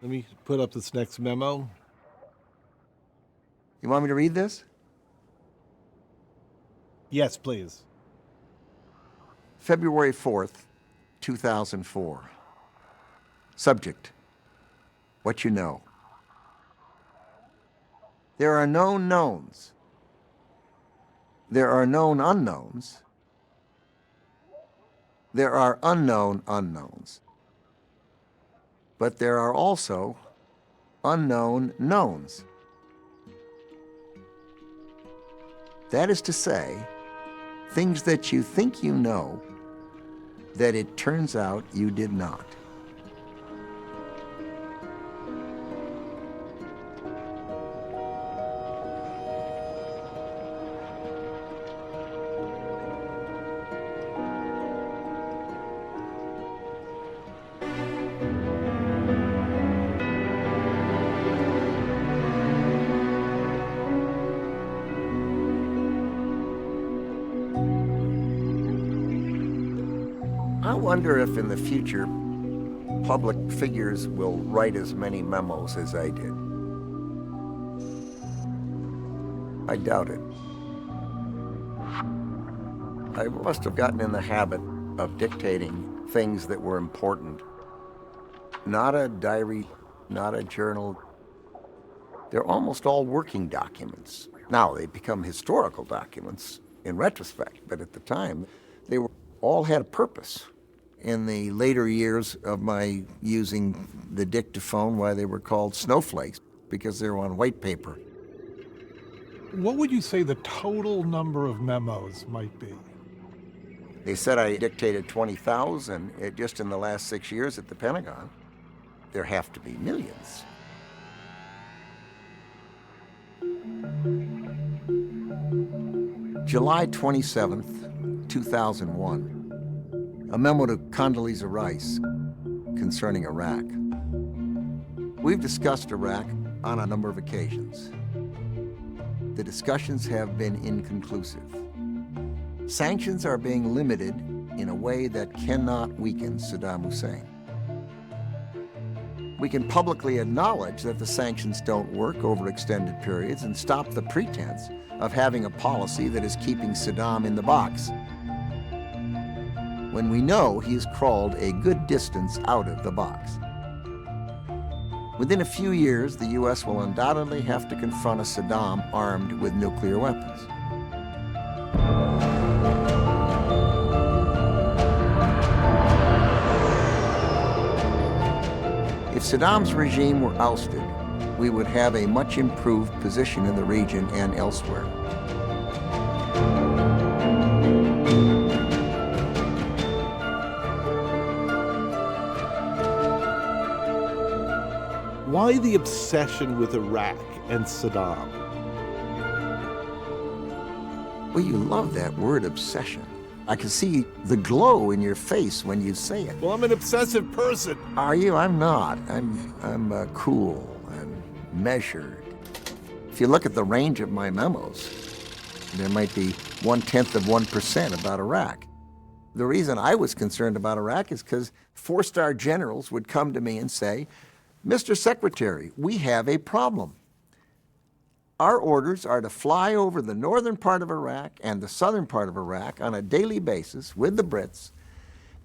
Let me put up this next memo. You want me to read this? Yes, please. February 4th, 2004. Subject: what you know. There are known knowns. There are known unknowns. There are unknown unknowns. But there are also unknown knowns. That is to say, things that you think you know that it turns out you did not. I wonder if in the future, public figures will write as many memos as I did. I doubt it. I must have gotten in the habit of dictating things that were important. Not a diary, not a journal. They're almost all working documents. Now, they become historical documents in retrospect, but at the time, they were all had a purpose. In the later years of my using the dictaphone, why they were called snowflakes, because they were on white paper. What would you say the total number of memos might be? They said I dictated 20,000 just in the last 6 years at the Pentagon. There have to be millions. July 27th, 2001. A memo to Condoleezza Rice concerning Iraq. We've discussed Iraq on a number of occasions. The discussions have been inconclusive. Sanctions are being limited in a way that cannot weaken Saddam Hussein. We can publicly acknowledge that the sanctions don't work over extended periods and stop the pretense of having a policy that is keeping Saddam in the box, when we know he has crawled a good distance out of the box. Within a few years, the U.S. will undoubtedly have to confront a Saddam armed with nuclear weapons. If Saddam's regime were ousted, we would have a much improved position in the region and elsewhere. Why the obsession with Iraq and Saddam? Well, you love that word, obsession. I can see the glow in your face when you say it. Well, I'm an obsessive person. Are you? I'm not. I'm cool and measured. If you look at the range of my memos, there might be 0.1% about Iraq. The reason I was concerned about Iraq is because four-star generals would come to me and say, Mr. Secretary, we have a problem. Our orders are to fly over the northern part of Iraq and the southern part of Iraq on a daily basis with the Brits,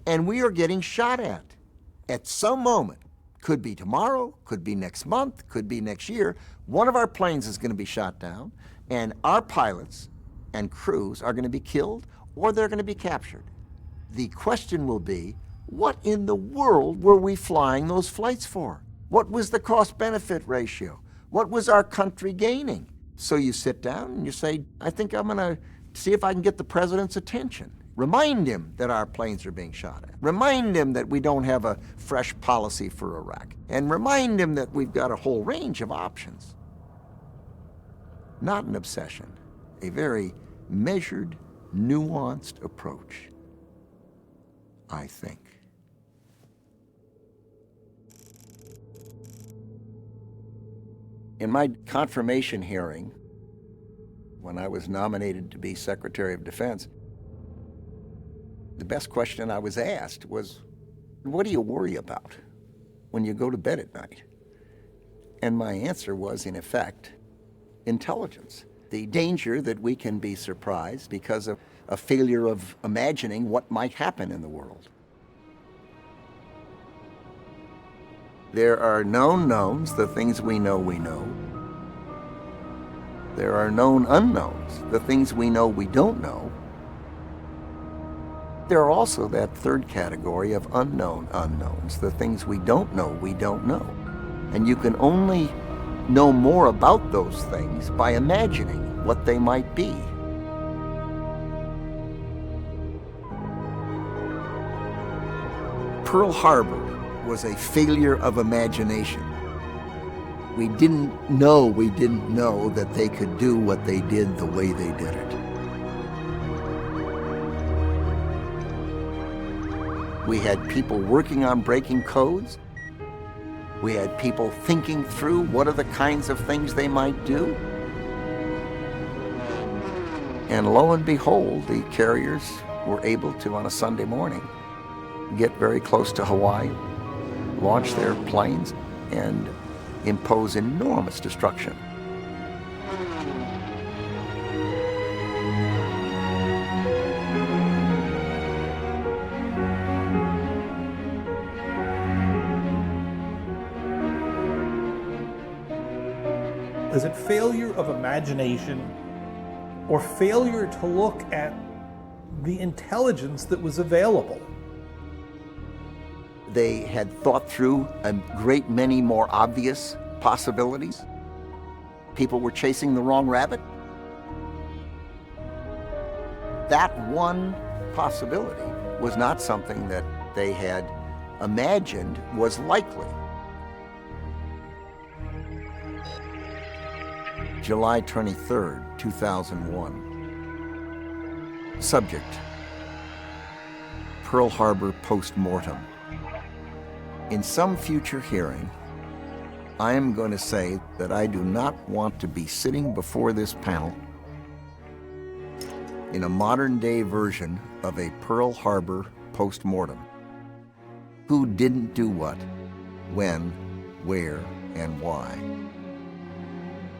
and we are getting shot at some moment. Could be tomorrow, could be next month, could be next year. One of our planes is going to be shot down, and our pilots and crews are going to be killed or they're going to be captured. The question will be, what in the world were we flying those flights for? What was the cost-benefit ratio? What was our country gaining? So you sit down and you say, I think I'm going to see if I can get the president's attention. Remind him that our planes are being shot at. Remind him that we don't have a fresh policy for Iraq. And remind him that we've got a whole range of options. Not an obsession, a very measured, nuanced approach, I think. In my confirmation hearing, when I was nominated to be Secretary of Defense, the best question I was asked was, what do you worry about when you go to bed at night? And my answer was, in effect, intelligence. The danger that we can be surprised because of a failure of imagining what might happen in the world. There are known knowns, the things we know we know. There are known unknowns, the things we know we don't know. There are also that third category of unknown unknowns, the things we don't know we don't know. And you can only know more about those things by imagining what they might be. Pearl Harbor was a failure of imagination. We didn't know that they could do what they did the way they did it. We had people working on breaking codes. We had people thinking through what are the kinds of things they might do. And lo and behold, the carriers were able to, on a Sunday morning, get very close to Hawaii, launch their planes, and impose enormous destruction. Is it failure of imagination or failure to look at the intelligence that was available? They had thought through a great many more obvious possibilities. People were chasing the wrong rabbit. That one possibility was not something that they had imagined was likely. July 23rd, 2001. Subject: Pearl Harbor post-mortem. In some future hearing, I am going to say that I do not want to be sitting before this panel in a modern-day version of a Pearl Harbor post-mortem. Who didn't do what, when, where, and why?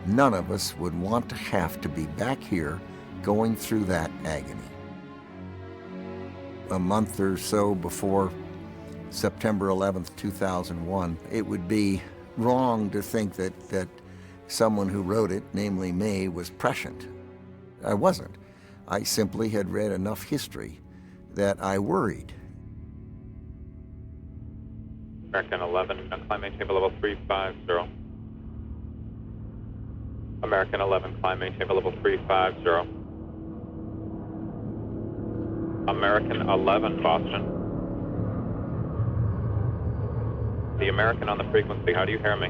None of us would want to have to be back here going through that agony. A month or so before September 11th, 2001, it would be wrong to think that someone who wrote it, namely me, was prescient. I wasn't. I simply had read enough history that I worried. American 11, climb maintain level 350. American 11, climb maintain level 350. American 11, Boston. The American on the frequency, how do you hear me?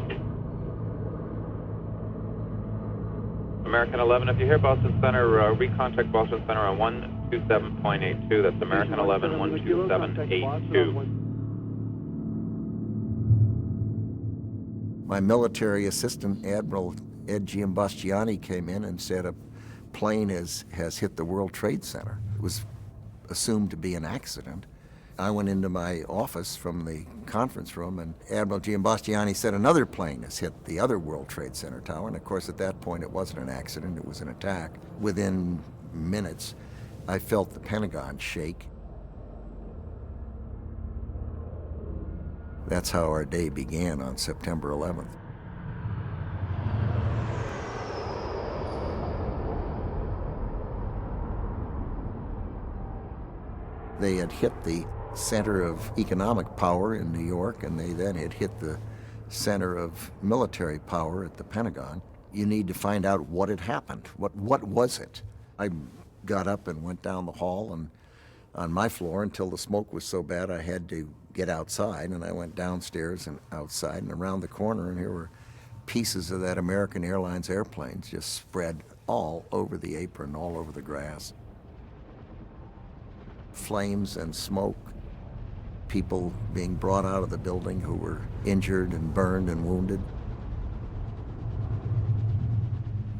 American 11, if you hear Boston Center, recontact Boston Center on 127.82. That's American 11, 127.82. My military assistant, Admiral Ed Giambastiani, came in and said a plane has hit the World Trade Center. It was assumed to be an accident. I went into my office from the conference room, and Admiral Giambastiani said another plane has hit the other World Trade Center tower. And of course, at that point, it wasn't an accident, it was an attack. Within minutes, I felt the Pentagon shake. That's how our day began on September 11th. They had hit the center of economic power in New York, and they then had hit the center of military power at the Pentagon. You need to find out what had happened. What was it? I got up and went down the hall and on my floor until the smoke was so bad I had to get outside, and I went downstairs and outside and around the corner, and here were pieces of that American Airlines airplane just spread all over the apron, all over the grass. Flames and smoke, people being brought out of the building who were injured and burned and wounded.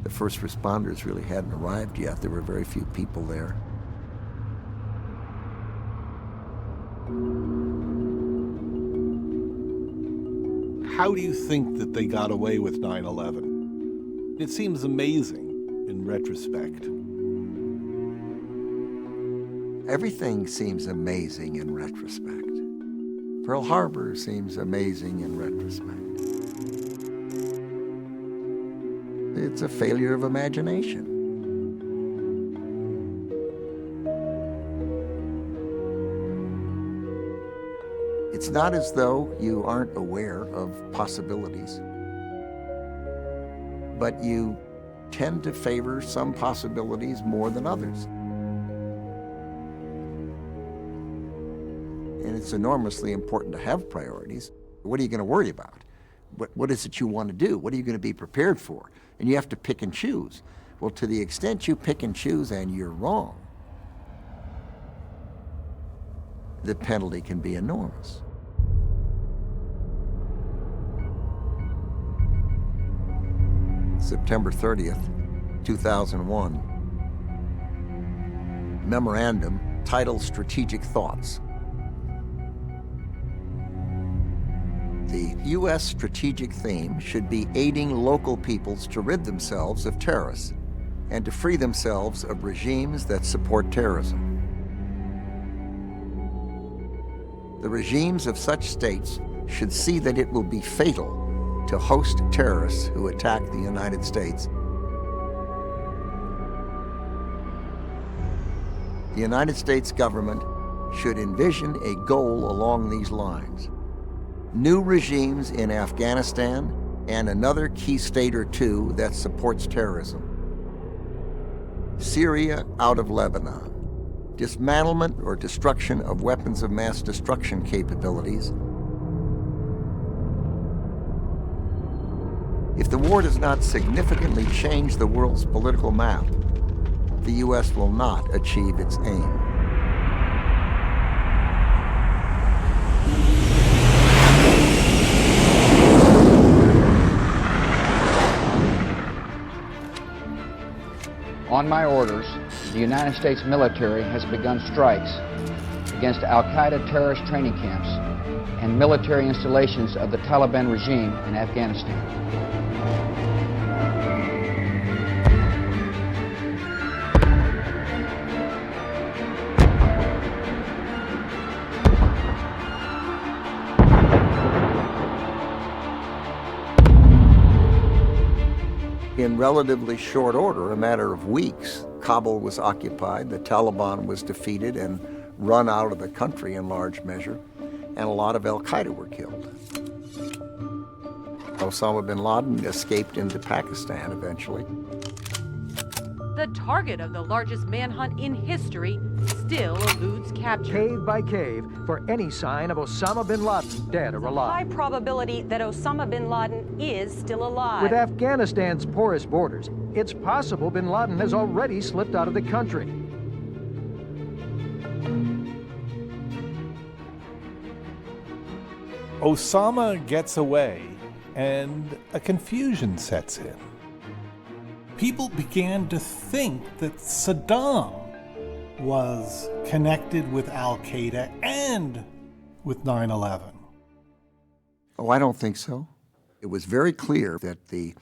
The first responders really hadn't arrived yet. There were very few people there. How do you think that they got away with 9/11? It seems amazing in retrospect. Everything seems amazing in retrospect. Pearl Harbor seems amazing in retrospect. It's a failure of imagination. It's not as though you aren't aware of possibilities, but you tend to favor some possibilities more than others. And it's enormously important to have priorities. What are you going to worry about? What is it you want to do? What are you going to be prepared for? And you have to pick and choose. Well, to the extent you pick and choose and you're wrong, the penalty can be enormous. September 30th, 2001. Memorandum titled Strategic Thoughts. The U.S. strategic theme should be aiding local peoples to rid themselves of terrorists and to free themselves of regimes that support terrorism. The regimes of such states should see that it will be fatal to host terrorists who attack the United States. The United States government should envision a goal along these lines. New regimes in Afghanistan and another key state or two that supports terrorism. Syria out of Lebanon. Dismantlement or destruction of weapons of mass destruction capabilities. If the war does not significantly change the world's political map, the U.S. will not achieve its aim. On my orders, the United States military has begun strikes against al-Qaeda terrorist training camps and military installations of the Taliban regime in Afghanistan. In relatively short order, a matter of weeks, Kabul was occupied, the Taliban was defeated and run out of the country in large measure, and a lot of al-Qaeda were killed. Osama bin Laden escaped into Pakistan eventually. The target of the largest manhunt in history still eludes capture. Cave by cave for any sign of Osama bin Laden, dead or alive. High probability that Osama bin Laden is still alive. With Afghanistan's porous borders, it's possible bin Laden has already slipped out of the country. Osama gets away, and a confusion sets in. People began to think that Saddam was connected with al-Qaeda and with 9/11. Oh, I don't think so. It was very clear that the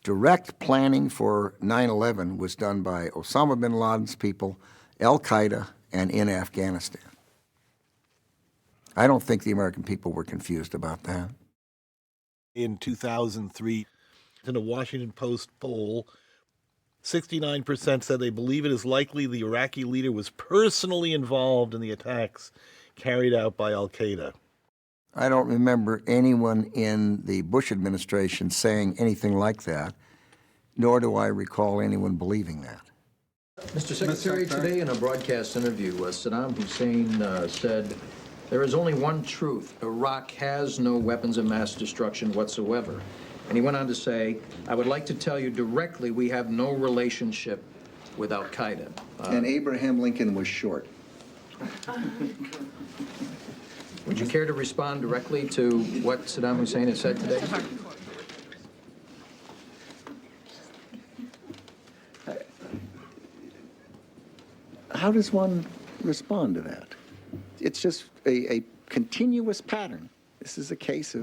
direct planning for 9/11 was done by Osama bin Laden's people, al-Qaeda, and in Afghanistan. I don't think the American people were confused about that. In 2003, in a Washington Post poll, 69% said they believe it is likely the Iraqi leader was personally involved in the attacks carried out by al-Qaeda. I don't remember anyone in the Bush administration saying anything like that, nor do I recall anyone believing that. Mr. Secretary, today in a broadcast interview, Saddam Hussein said, "There is only one truth. Iraq has no weapons of mass destruction whatsoever." And he went on to say, "I would like to tell you directly we have no relationship with al-Qaeda." And Abraham Lincoln was short. Would you care to respond directly to what Saddam Hussein has said today? How does one respond to that? It's just a continuous pattern. This is a case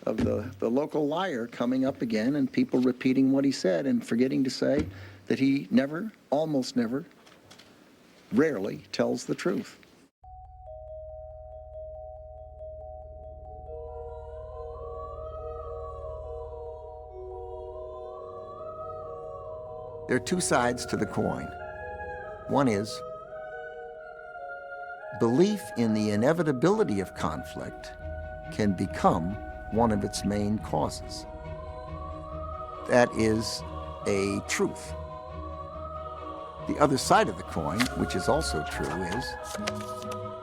of the local liar coming up again and people repeating what he said and forgetting to say that he never, almost never, rarely tells the truth. There are two sides to the coin. One is belief in the inevitability of conflict can become one of its main causes. That is a truth. The other side of the coin, which is also true, is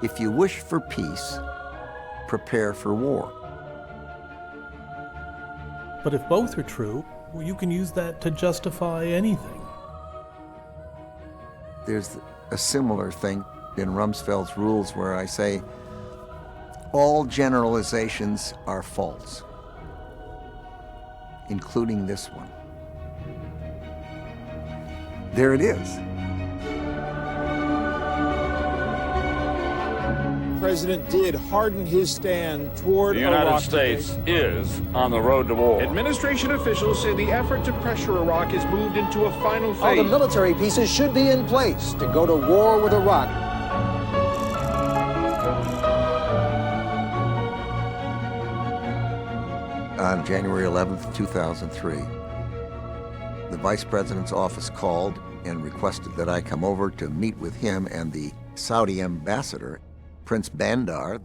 if you wish for peace, prepare for war. But if both are true, well, you can use that to justify anything. There's a similar thing in Rumsfeld's rules where I say all generalizations are false, including this one. There it is. The president did harden his stand toward The United Iraq States today. is on the road to war. Administration officials say the effort to pressure Iraq has moved into a final All the phase. military pieces should be in place to go to war with Iraq. On January 11th, 2003, the Vice President's office called and requested that I come over to meet with him and the Saudi ambassador, Prince Bandar. It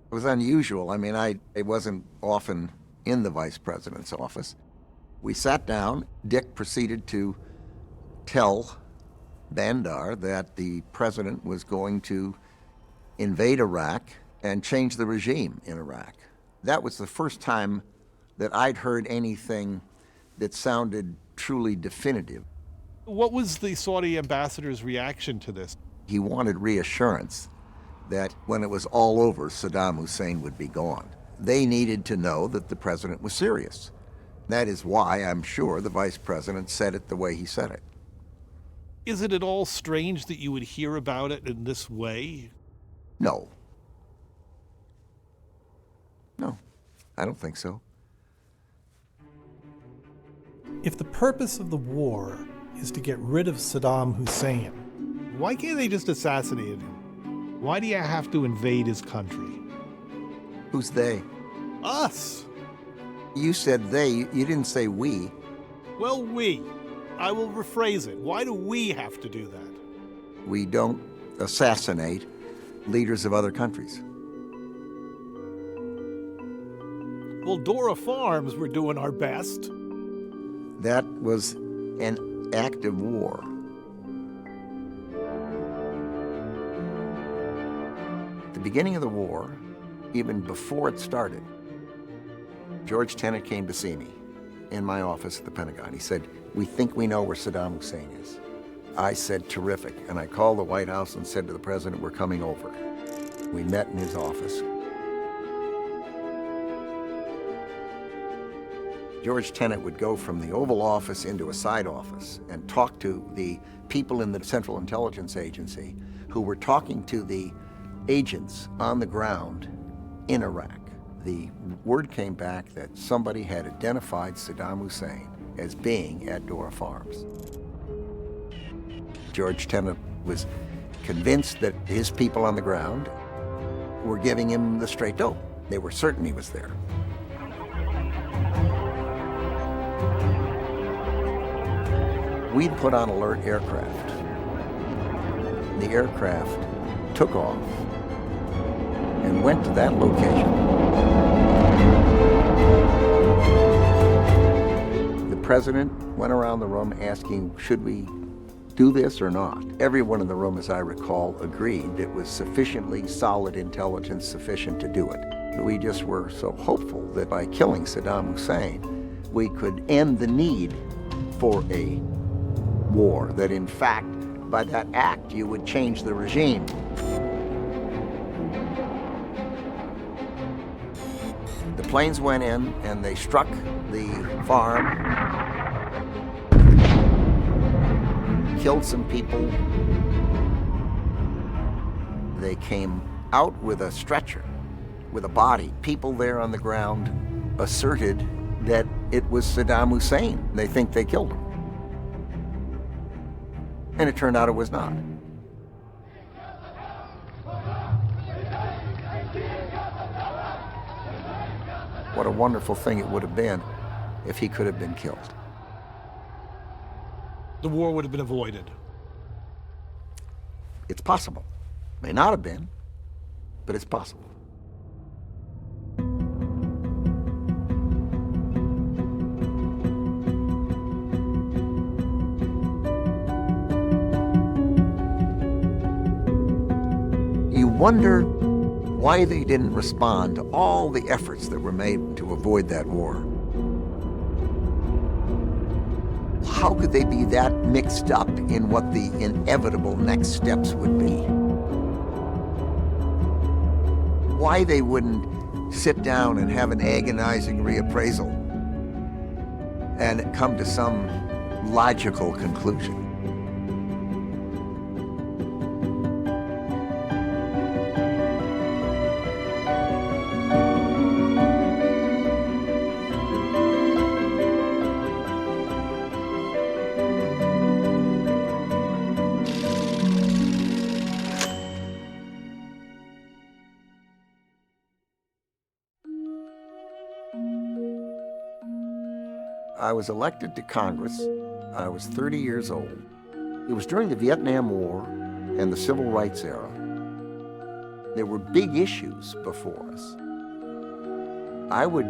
was unusual. I mean, I wasn't often in the Vice President's office. We sat down. Dick proceeded to tell Bandar that the president was going to invade Iraq and change the regime in Iraq. That was the first time that I'd heard anything that sounded truly definitive. What was the Saudi ambassador's reaction to this? He wanted reassurance that when it was all over, Saddam Hussein would be gone. They needed to know that the president was serious. That is why, I'm sure, the vice president said it the way he said it. Is it at all strange that you would hear about it in this way? No. No, I don't think so. If the purpose of the war is to get rid of Saddam Hussein, Why can't they just assassinate him? Why do you have to invade his country? Who's they? Us! You said they, you didn't say we. Well, we. I will rephrase it. Why do we have to do that? We don't assassinate leaders of other countries. Well, Dora Farms, we're doing our best. That was an act of war. At the beginning of the war, even before it started, George Tenet came to see me in my office at the Pentagon. He said, "We think we know where Saddam Hussein is." I said, "Terrific." And I called the White House and said to the president, "We're coming over." We met in his office. George Tenet would go from the Oval Office into a side office and talk to the people in the Central Intelligence Agency who were talking to the agents on the ground in Iraq. The word came back that somebody had identified Saddam Hussein as being at Dora Farms. George Tenet was convinced that his people on the ground were giving him the straight dope. They were certain he was there. We'd put on alert aircraft. The aircraft took off and went to that location. The president went around the room asking, should we do this or not? Everyone in the room, as I recall, agreed it was sufficiently solid intelligence sufficient to do it. We just were so hopeful that by killing Saddam Hussein, we could end the need for a war, that in fact, by that act, you would change the regime. The planes went in and they struck the farm, killed some people. They came out with a stretcher with a body. People there on the ground asserted that it was Saddam Hussein. They think they killed him. And it turned out it was not. What a wonderful thing it would have been if he could have been killed. The war would have been avoided. It's possible. May not have been, but it's possible. You wonder why they didn't respond to all the efforts that were made to avoid that war. How could they be that mixed up in what the inevitable next steps would be? Why they wouldn't sit down and have an agonizing reappraisal and come to some logical conclusion? I was elected to Congress. I was 30 years old. It was during the Vietnam War and the Civil Rights era. There were big issues before us. I would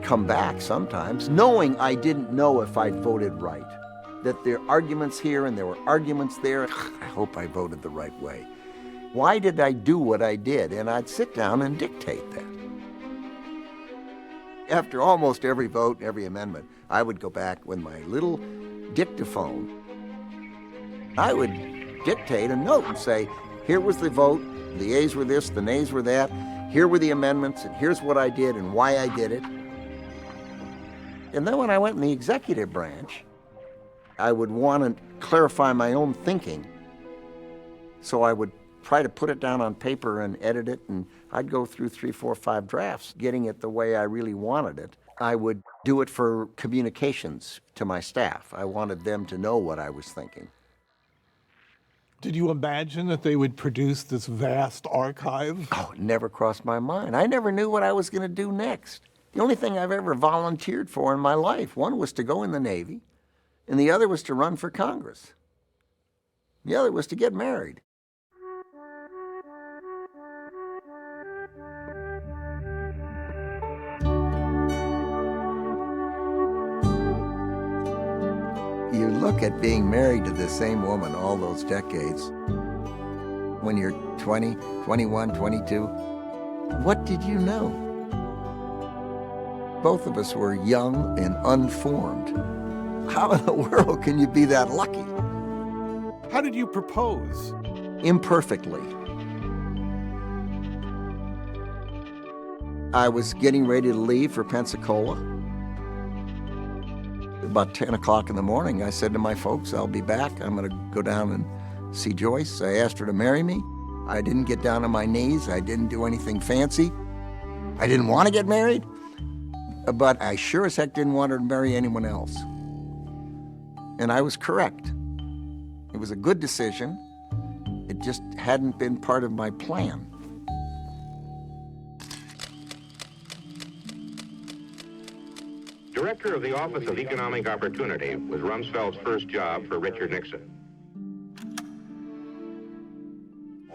come back sometimes knowing I didn't know if I'd voted right, that there are arguments here and there were arguments there. I hope I voted the right way. Why did I do what I did? And I'd sit down and dictate that. After almost every vote, every amendment, I would go back with my little dictaphone. I would dictate a note and say, here was the vote, the yeas were this, the nays were that, here were the amendments, and here's what I did and why I did it. And then when I went in the executive branch, I would want to clarify my own thinking. So I would try to put it down on paper and edit it, and I'd go through 3, 4, 5 drafts, getting it the way I really wanted it. I would do it for communications to my staff. I wanted them to know what I was thinking. Did you imagine that they would produce this vast archive? Oh, it never crossed my mind. I never knew what I was going to do next. The only thing I've ever volunteered for in my life, one was to go in the Navy, and the other was to run for Congress. The other was to get married. You look at being married to the same woman all those decades. When you're 20, 21, 22, what did you know? Both of us were young and unformed. How in the world can you be that lucky? How did you propose? Imperfectly. I was getting ready to leave for Pensacola. About 10 o'clock in the morning, I said to my folks, I'll be back. I'm going to go down and see Joyce. I asked her to marry me. I didn't get down on my knees. I didn't do anything fancy. I didn't want to get married, but I sure as heck didn't want her to marry anyone else. And I was correct. It was a good decision. It just hadn't been part of my plan. Director of the Office of Economic Opportunity was Rumsfeld's first job for Richard Nixon.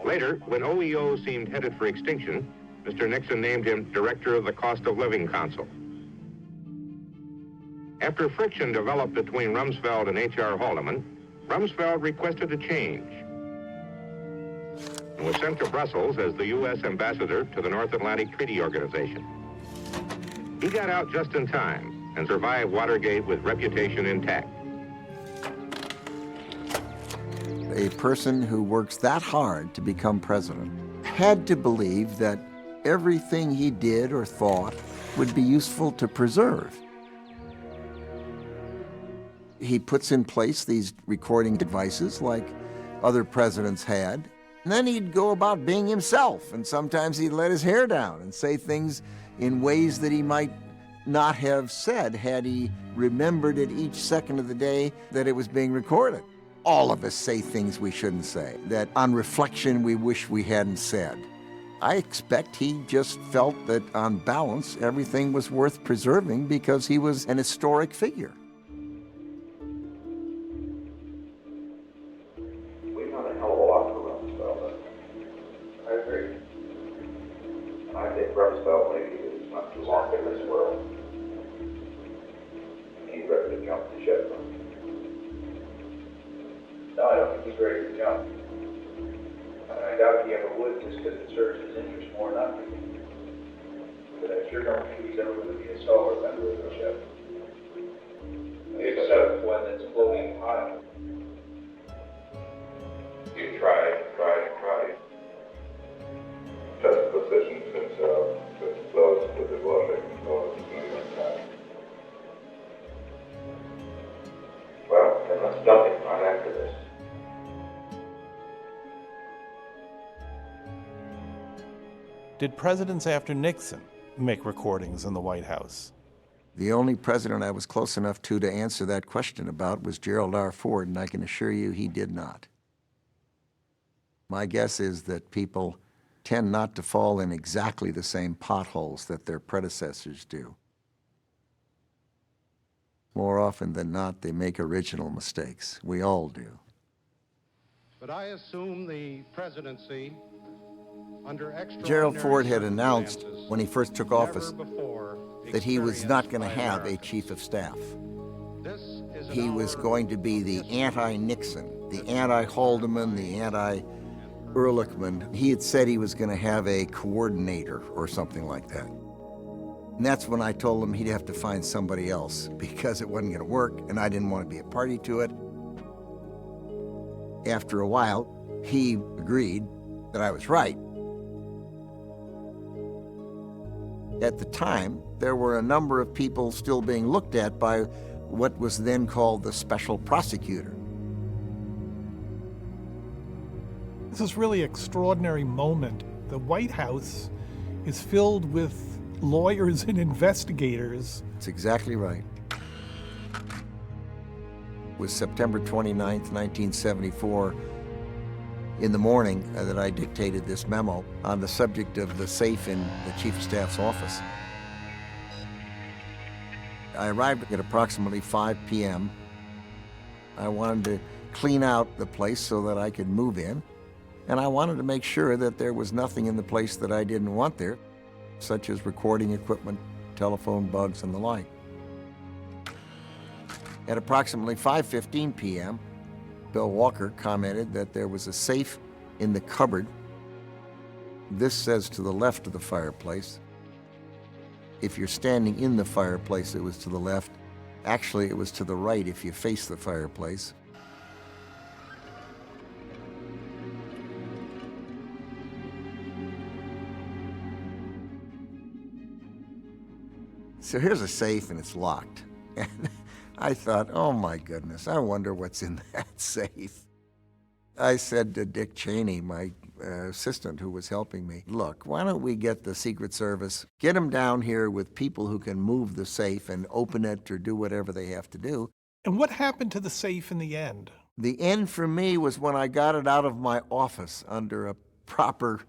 Later, when OEO seemed headed for extinction, Mr. Nixon named him Director of the Cost of Living Council. After friction developed between Rumsfeld and H.R. Haldeman, Rumsfeld requested a change and was sent to Brussels as the U.S. ambassador to the North Atlantic Treaty Organization. He got out just in time and survived Watergate with reputation intact. A person who works that hard to become president had to believe that everything he did or thought would be useful to preserve. He puts in place these recording devices like other presidents had, And then he'd go about being himself, and sometimes he'd let his hair down and say things in ways that he might not have said had he remembered at each second of the day that it was being recorded. All of us say things we shouldn't say, that on reflection we wish we hadn't said. I expect he just felt that on balance everything was worth preserving because he was an historic figure. We've done a hell of a lot for Rumsfeld. I agree. And I think Rumsfeld maybe is not too long in this world. He's ready to jump the ship. No, I don't think he's ready to jump. I doubt he ever would, just because it serves his interest more not to. But I sure don't think he's ever going to be a stalwart member of the ship. Except when it's floating high. You tried. Just positions himself as close to the water as close to the time. Well, then let's dump him right after this. Did presidents after Nixon make recordings in the White House? The only president I was close enough to answer that question about was Gerald R. Ford, and I can assure you he did not. My guess is that people tend not to fall in exactly the same potholes that their predecessors do. More often than not, they make original mistakes. We all do. But I assume the presidency under Gerald Ford had extraordinary announced when he first took office before that he was not going to experienced by have a Americans. chief of staff. This is an He was hour going to be the anti-Nixon, the anti-Haldeman, the anti-Ehrlichman. He had said he was going to have a coordinator or something like that. And that's when I told him he'd have to find somebody else because it wasn't going to work and I didn't want to be a party to it. After a while, he agreed that I was right. At the time, there were a number of people still being looked at by what was then called the special prosecutor. This is really an extraordinary moment. The White House is filled with lawyers and investigators. That's exactly right. It was September 29th, 1974, in the morning that I dictated this memo on the subject of the safe in the Chief of Staff's office. I arrived at approximately 5 p.m. I wanted to clean out the place so that I could move in, and I wanted to make sure that there was nothing in the place that I didn't want there, such as recording equipment, telephone bugs, and the like. At approximately 5:15 p.m., Bill Walker commented that there was a safe in the cupboard. This says to the left of the fireplace. If you're standing in the fireplace, it was to the left. Actually, it was to the right if you face the fireplace. So here's a safe and it's locked. And I thought, oh my goodness, I wonder what's in that safe. I said to Dick Cheney, my assistant who was helping me, look, why don't we get the Secret Service, get them down here with people who can move the safe and open it or do whatever they have to do. And what happened to the safe in the end? The end for me was when I got it out of my office under a proper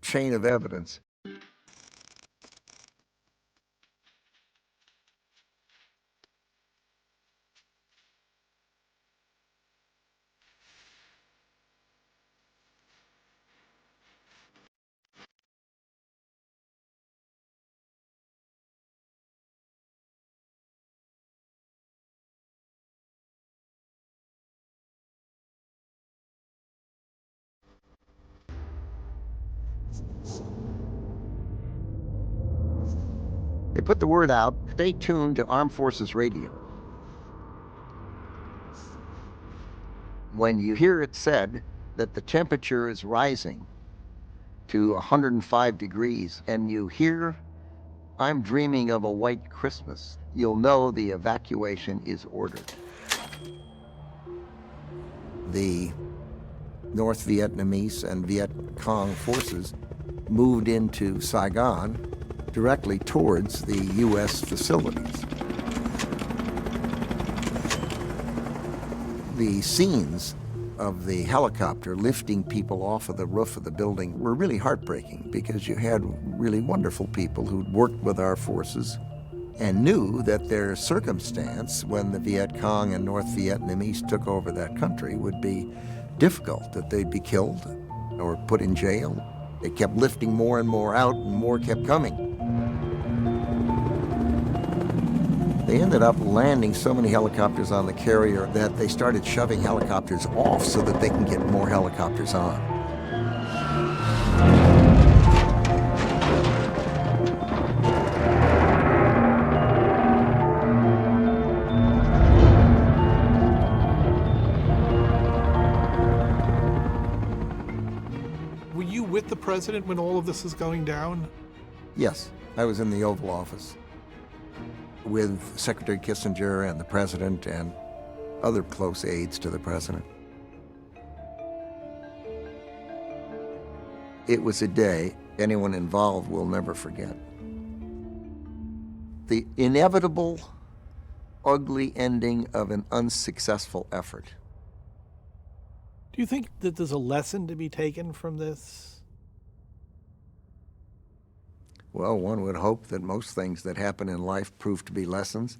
chain of evidence. They put the word out, stay tuned to Armed Forces Radio. When you hear it said that the temperature is rising to 105 degrees and you hear, I'm dreaming of a white Christmas, you'll know the evacuation is ordered. The North Vietnamese and Viet Cong forces moved into Saigon directly towards the U.S. facilities. The scenes of the helicopter lifting people off of the roof of the building were really heartbreaking because you had really wonderful people who'd worked with our forces and knew that their circumstance when the Viet Cong and North Vietnamese took over that country would be difficult, that they'd be killed or put in jail. They kept lifting more and more out, and more kept coming. They ended up landing so many helicopters on the carrier that they started shoving helicopters off so that they can get more helicopters on. Were you with the president when all of this is going down? Yes, I was in the Oval Office with Secretary Kissinger and the president and other close aides to the president. It was a day anyone involved will never forget. The inevitable, ugly ending of an unsuccessful effort. Do you think that there's a lesson to be taken from this? Well, one would hope that most things that happen in life prove to be lessons.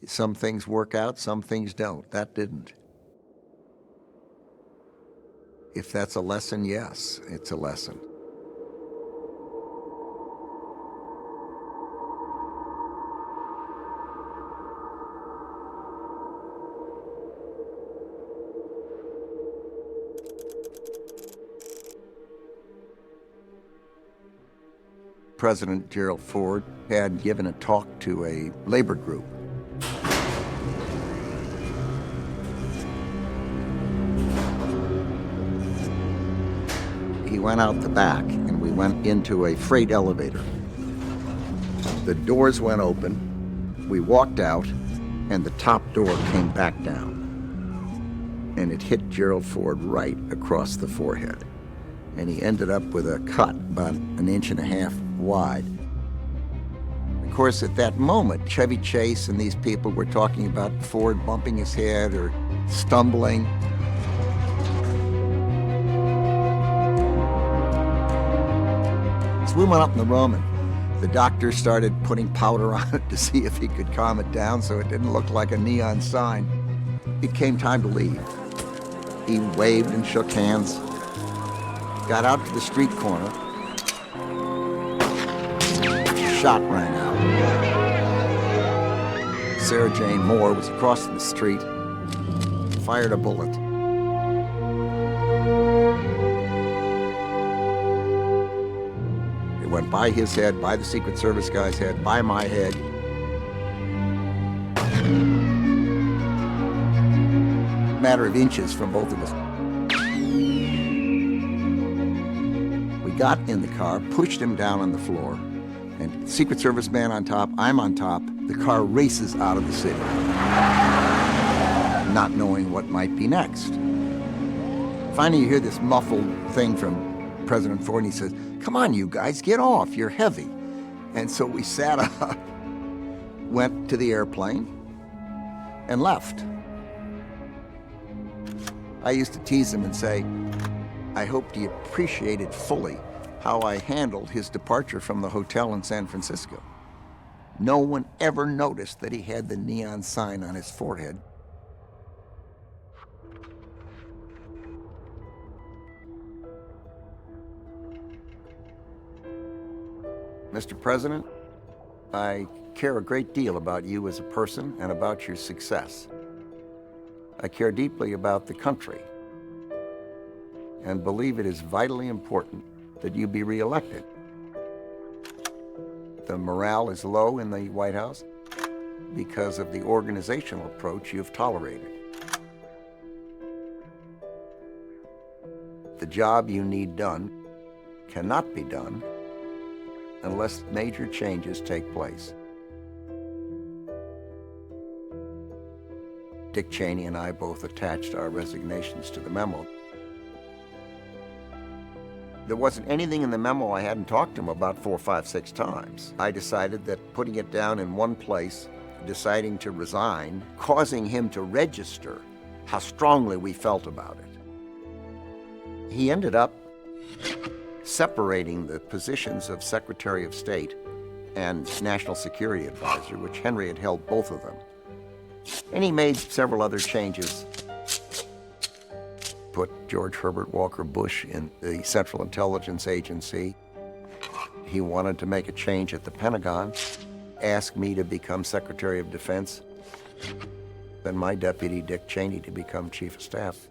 Some things work out, some things don't. That didn't. If that's a lesson, yes, it's a lesson. President Gerald Ford had given a talk to a labor group. He went out the back and we went into a freight elevator. The doors went open, we walked out, and the top door came back down. And it hit Gerald Ford right across the forehead. And he ended up with a cut about 1.5 inches wide. Of course, at that moment, Chevy Chase and these people were talking about Ford bumping his head or stumbling. So we went up in the room and the doctor started putting powder on it to see if he could calm it down so it didn't look like a neon sign. It came time to leave. He waved and shook hands, got out to the street corner. Shot rang out. Sarah Jane Moore was across the street, fired a bullet. It went by his head, by the Secret Service guy's head, by my head. Matter of inches from both of us. We got in the car, pushed him down on the floor, and Secret Service man on top, I'm on top. The car races out of the city, not knowing what might be next. Finally, you hear this muffled thing from President Ford, and he says, "Come on, you guys, get off, you're heavy." And so we sat up, went to the airplane, and left. I used to tease him and say, I hoped he appreciated fully how I handled his departure from the hotel in San Francisco. No one ever noticed that he had the neon sign on his forehead. Mr. President, I care a great deal about you as a person and about your success. I care deeply about the country and believe it is vitally important that you be reelected. The morale is low in the White House because of the organizational approach you've tolerated. The job you need done cannot be done unless major changes take place. Dick Cheney and I both attached our resignations to the memo. There wasn't anything in the memo I hadn't talked to him about 4, 5, 6 times. I decided that putting it down in one place, deciding to resign, causing him to register how strongly we felt about it. He ended up separating the positions of Secretary of State and National Security Advisor, which Henry had held both of them. And he made several other changes. Put George Herbert Walker Bush in the Central Intelligence Agency. He wanted to make a change at the Pentagon, asked me to become Secretary of Defense, then my deputy, Dick Cheney, to become Chief of Staff.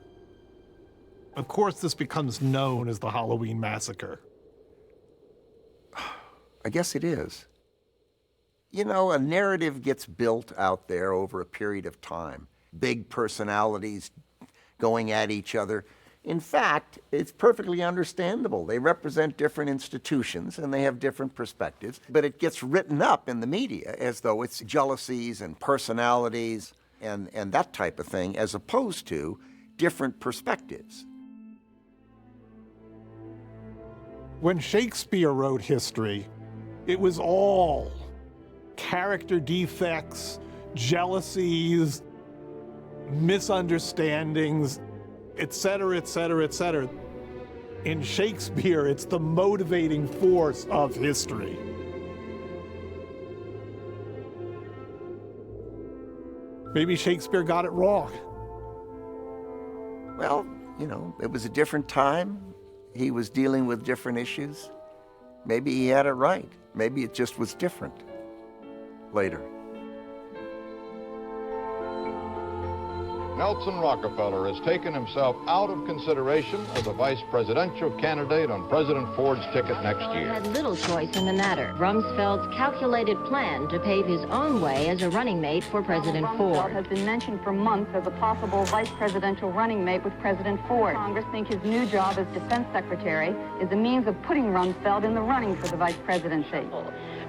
Of course, this becomes known as the Halloween Massacre. I guess it is. You know, a narrative gets built out there over a period of time. Big personalities going at each other. In fact, it's perfectly understandable. They represent different institutions and they have different perspectives, but it gets written up in the media as though it's jealousies and personalities and that type of thing, as opposed to different perspectives. When Shakespeare wrote history, it was all character defects, jealousies, misunderstandings, etc., etc., etc. In Shakespeare, it's the motivating force of history. Maybe Shakespeare got it wrong. Well, you know, it was a different time. He was dealing with different issues. Maybe he had it right. Maybe it just was different later. Nelson Rockefeller has taken himself out of consideration as a vice presidential candidate on President Ford's ticket next year. Had little choice in the matter. Rumsfeld's calculated plan to pave his own way as a running mate for President Ford has been mentioned for months as a possible vice presidential running mate with President Ford. Congress think his new job as defense secretary is a means of putting Rumsfeld in the running for the vice presidency.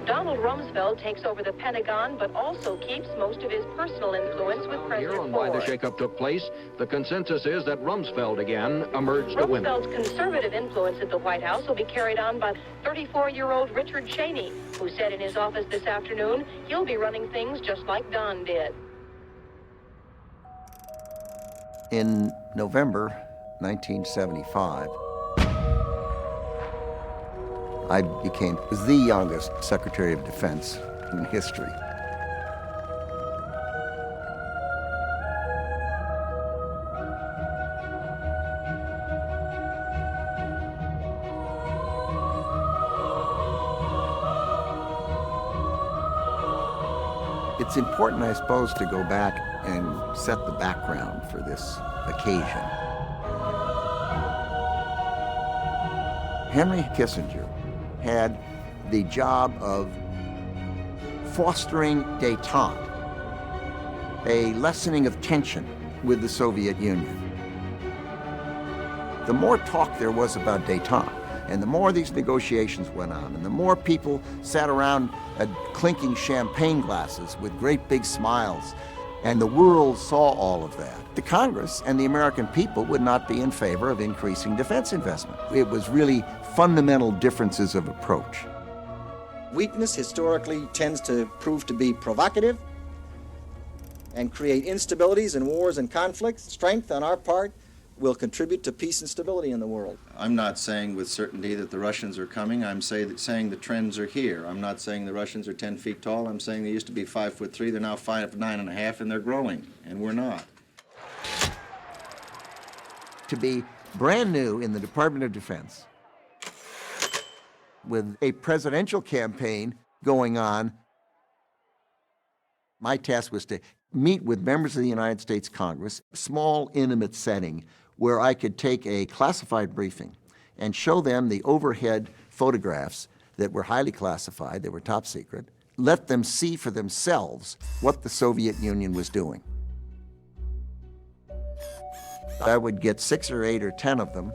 Donald Rumsfeld takes over the Pentagon, but also keeps most of his personal influence with President On Ford. why the shakeup took place, the consensus is that Rumsfeld again emerged the winner. Rumsfeld's conservative influence at the White House will be carried on by 34-year-old Richard Cheney, who said in his office this afternoon he'll be running things just like Don did. In November 1975, I became the youngest Secretary of Defense in history. It's important, I suppose, to go back and set the background for this occasion. Henry Kissinger had the job of fostering détente, a lessening of tension with the Soviet Union. The more talk there was about détente, and the more these negotiations went on, and the more people sat around clinking champagne glasses with great big smiles, and the world saw all of that, the Congress and the American people would not be in favor of increasing defense investment. It was really fundamental differences of approach. Weakness historically tends to prove to be provocative and create instabilities and wars and conflicts. Strength on our part will contribute to peace and stability in the world. I'm not saying with certainty that the Russians are coming. I'm saying the trends are here. I'm not saying the Russians are 10 feet tall. I'm saying they used to be 5'3". They're now 5'9.5", and they're growing, and we're not. To be brand new in the Department of Defense, with a presidential campaign going on, my task was to meet with members of the United States Congress, a small, intimate setting where I could take a classified briefing and show them the overhead photographs that were highly classified, they were top secret, let them see for themselves what the Soviet Union was doing. I would get 6 or 8 or 10 of them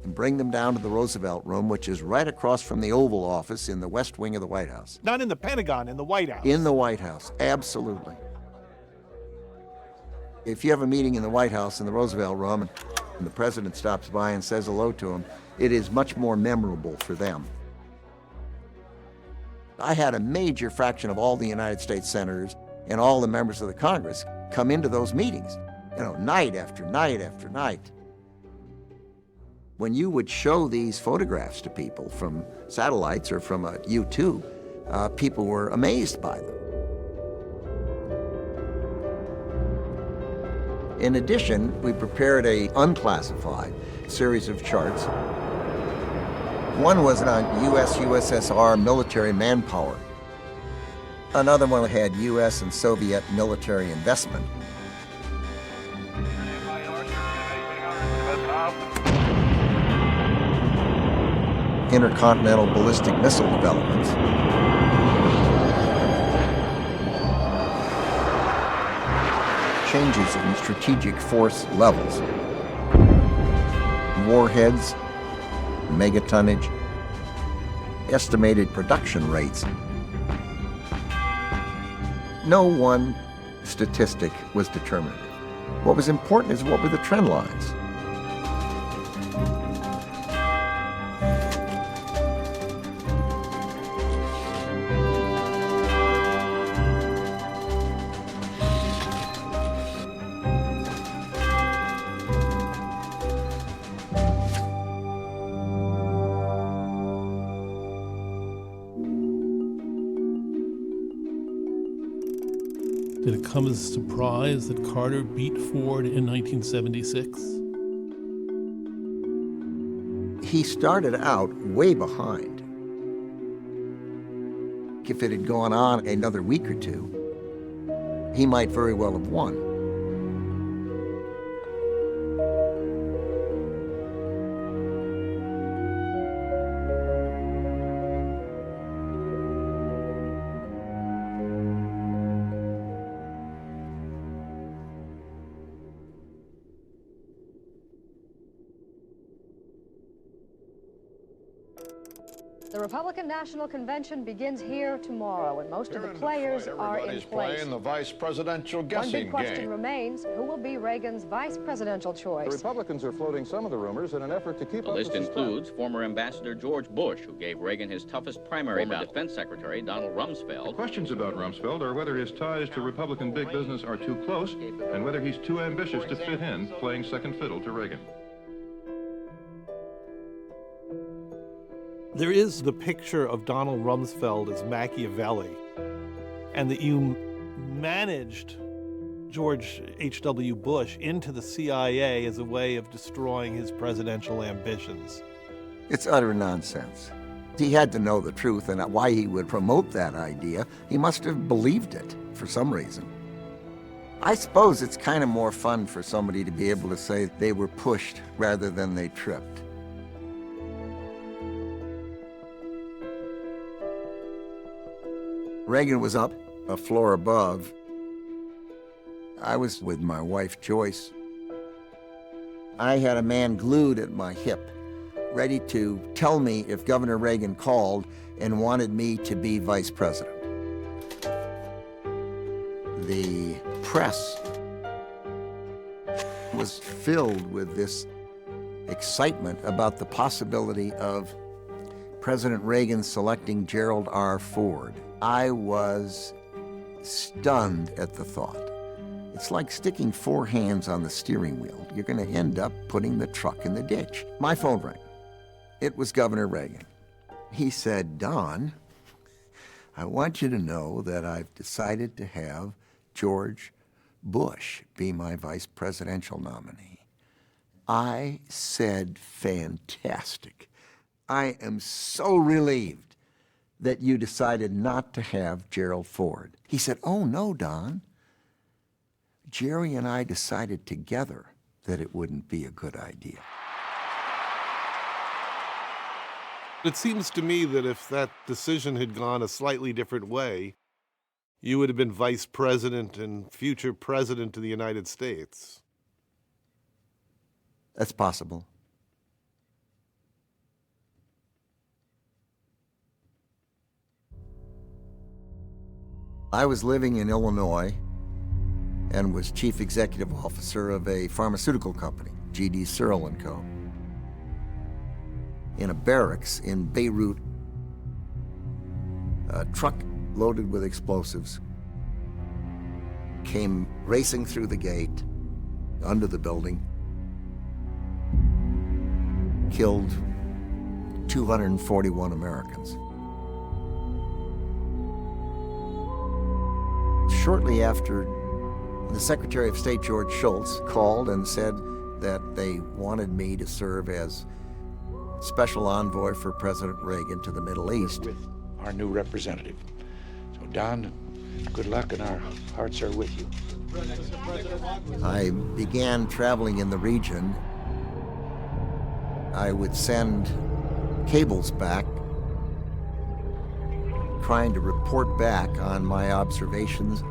and bring them down to the Roosevelt Room, which is right across from the Oval Office in the West Wing of the White House. Not in the Pentagon, in the White House. In the White House, absolutely. If you have a meeting in the White House in the Roosevelt Room and the president stops by and says hello to him, it is much more memorable for them. I had a major fraction of all the United States senators and all the members of the Congress come into those meetings, night after night after night. When you would show these photographs to people from satellites or from a U-2, people were amazed by them. In addition, we prepared an unclassified series of charts. One was on U.S.-USSR military manpower. Another one had U.S. and Soviet military investment. Intercontinental ballistic missile developments. Changes in strategic force levels. Warheads, megatonnage, estimated production rates. No one statistic was determinative. What was important is what were the trend lines. Did it come as a surprise that Carter beat Ford in 1976? He started out way behind. If it had gone on another week or two, he might very well have won. The Republican National Convention begins here tomorrow, and most of the players are in place. Playing the vice presidential One guessing big question game. remains: who will be Reagan's vice presidential choice? The Republicans are floating some of the rumors in an effort to keep The up list the suspense. includes former Ambassador George Bush, who gave Reagan his toughest primary battle. Defense Secretary Donald Rumsfeld. Questions about Rumsfeld are whether his ties to Republican big business are too close and whether he's too ambitious to fit in, playing second fiddle to Reagan. There is the picture of Donald Rumsfeld as Machiavelli, and that you managed George H.W. Bush into the CIA as a way of destroying his presidential ambitions. It's utter nonsense. He had to know the truth, and why he would promote that idea. He must have believed it for some reason. I suppose it's kind of more fun for somebody to be able to say they were pushed rather than they tripped. Reagan was up a floor above. I was with my wife, Joyce. I had a man glued at my hip, ready to tell me if Governor Reagan called and wanted me to be vice president. The press was filled with this excitement about the possibility of President Reagan selecting Gerald R. Ford. I was stunned at the thought. It's like sticking four hands on the steering wheel. You're going to end up putting the truck in the ditch. My phone rang. It was Governor Reagan. He said, "Don, I want you to know that I've decided to have George Bush be my vice presidential nominee." I said, "Fantastic. I am so relieved that you decided not to have Gerald Ford." He said, "Oh, no, Don. Jerry and I decided together that it wouldn't be a good idea." It seems to me that if that decision had gone a slightly different way, you would have been vice president and future president of the United States. That's possible. I was living in Illinois. and was chief executive officer of a pharmaceutical company, G.D. Searle & Co. In a barracks in Beirut, a truck loaded with explosives came racing through the gate under the building, killed 241 Americans. Shortly after, the Secretary of State, George Shultz, called and said that they wanted me to serve as special envoy for President Reagan to the Middle East. With our new representative. So, Don, good luck, and our hearts are with you. I began traveling in the region. I would send cables back, trying to report back on my observations.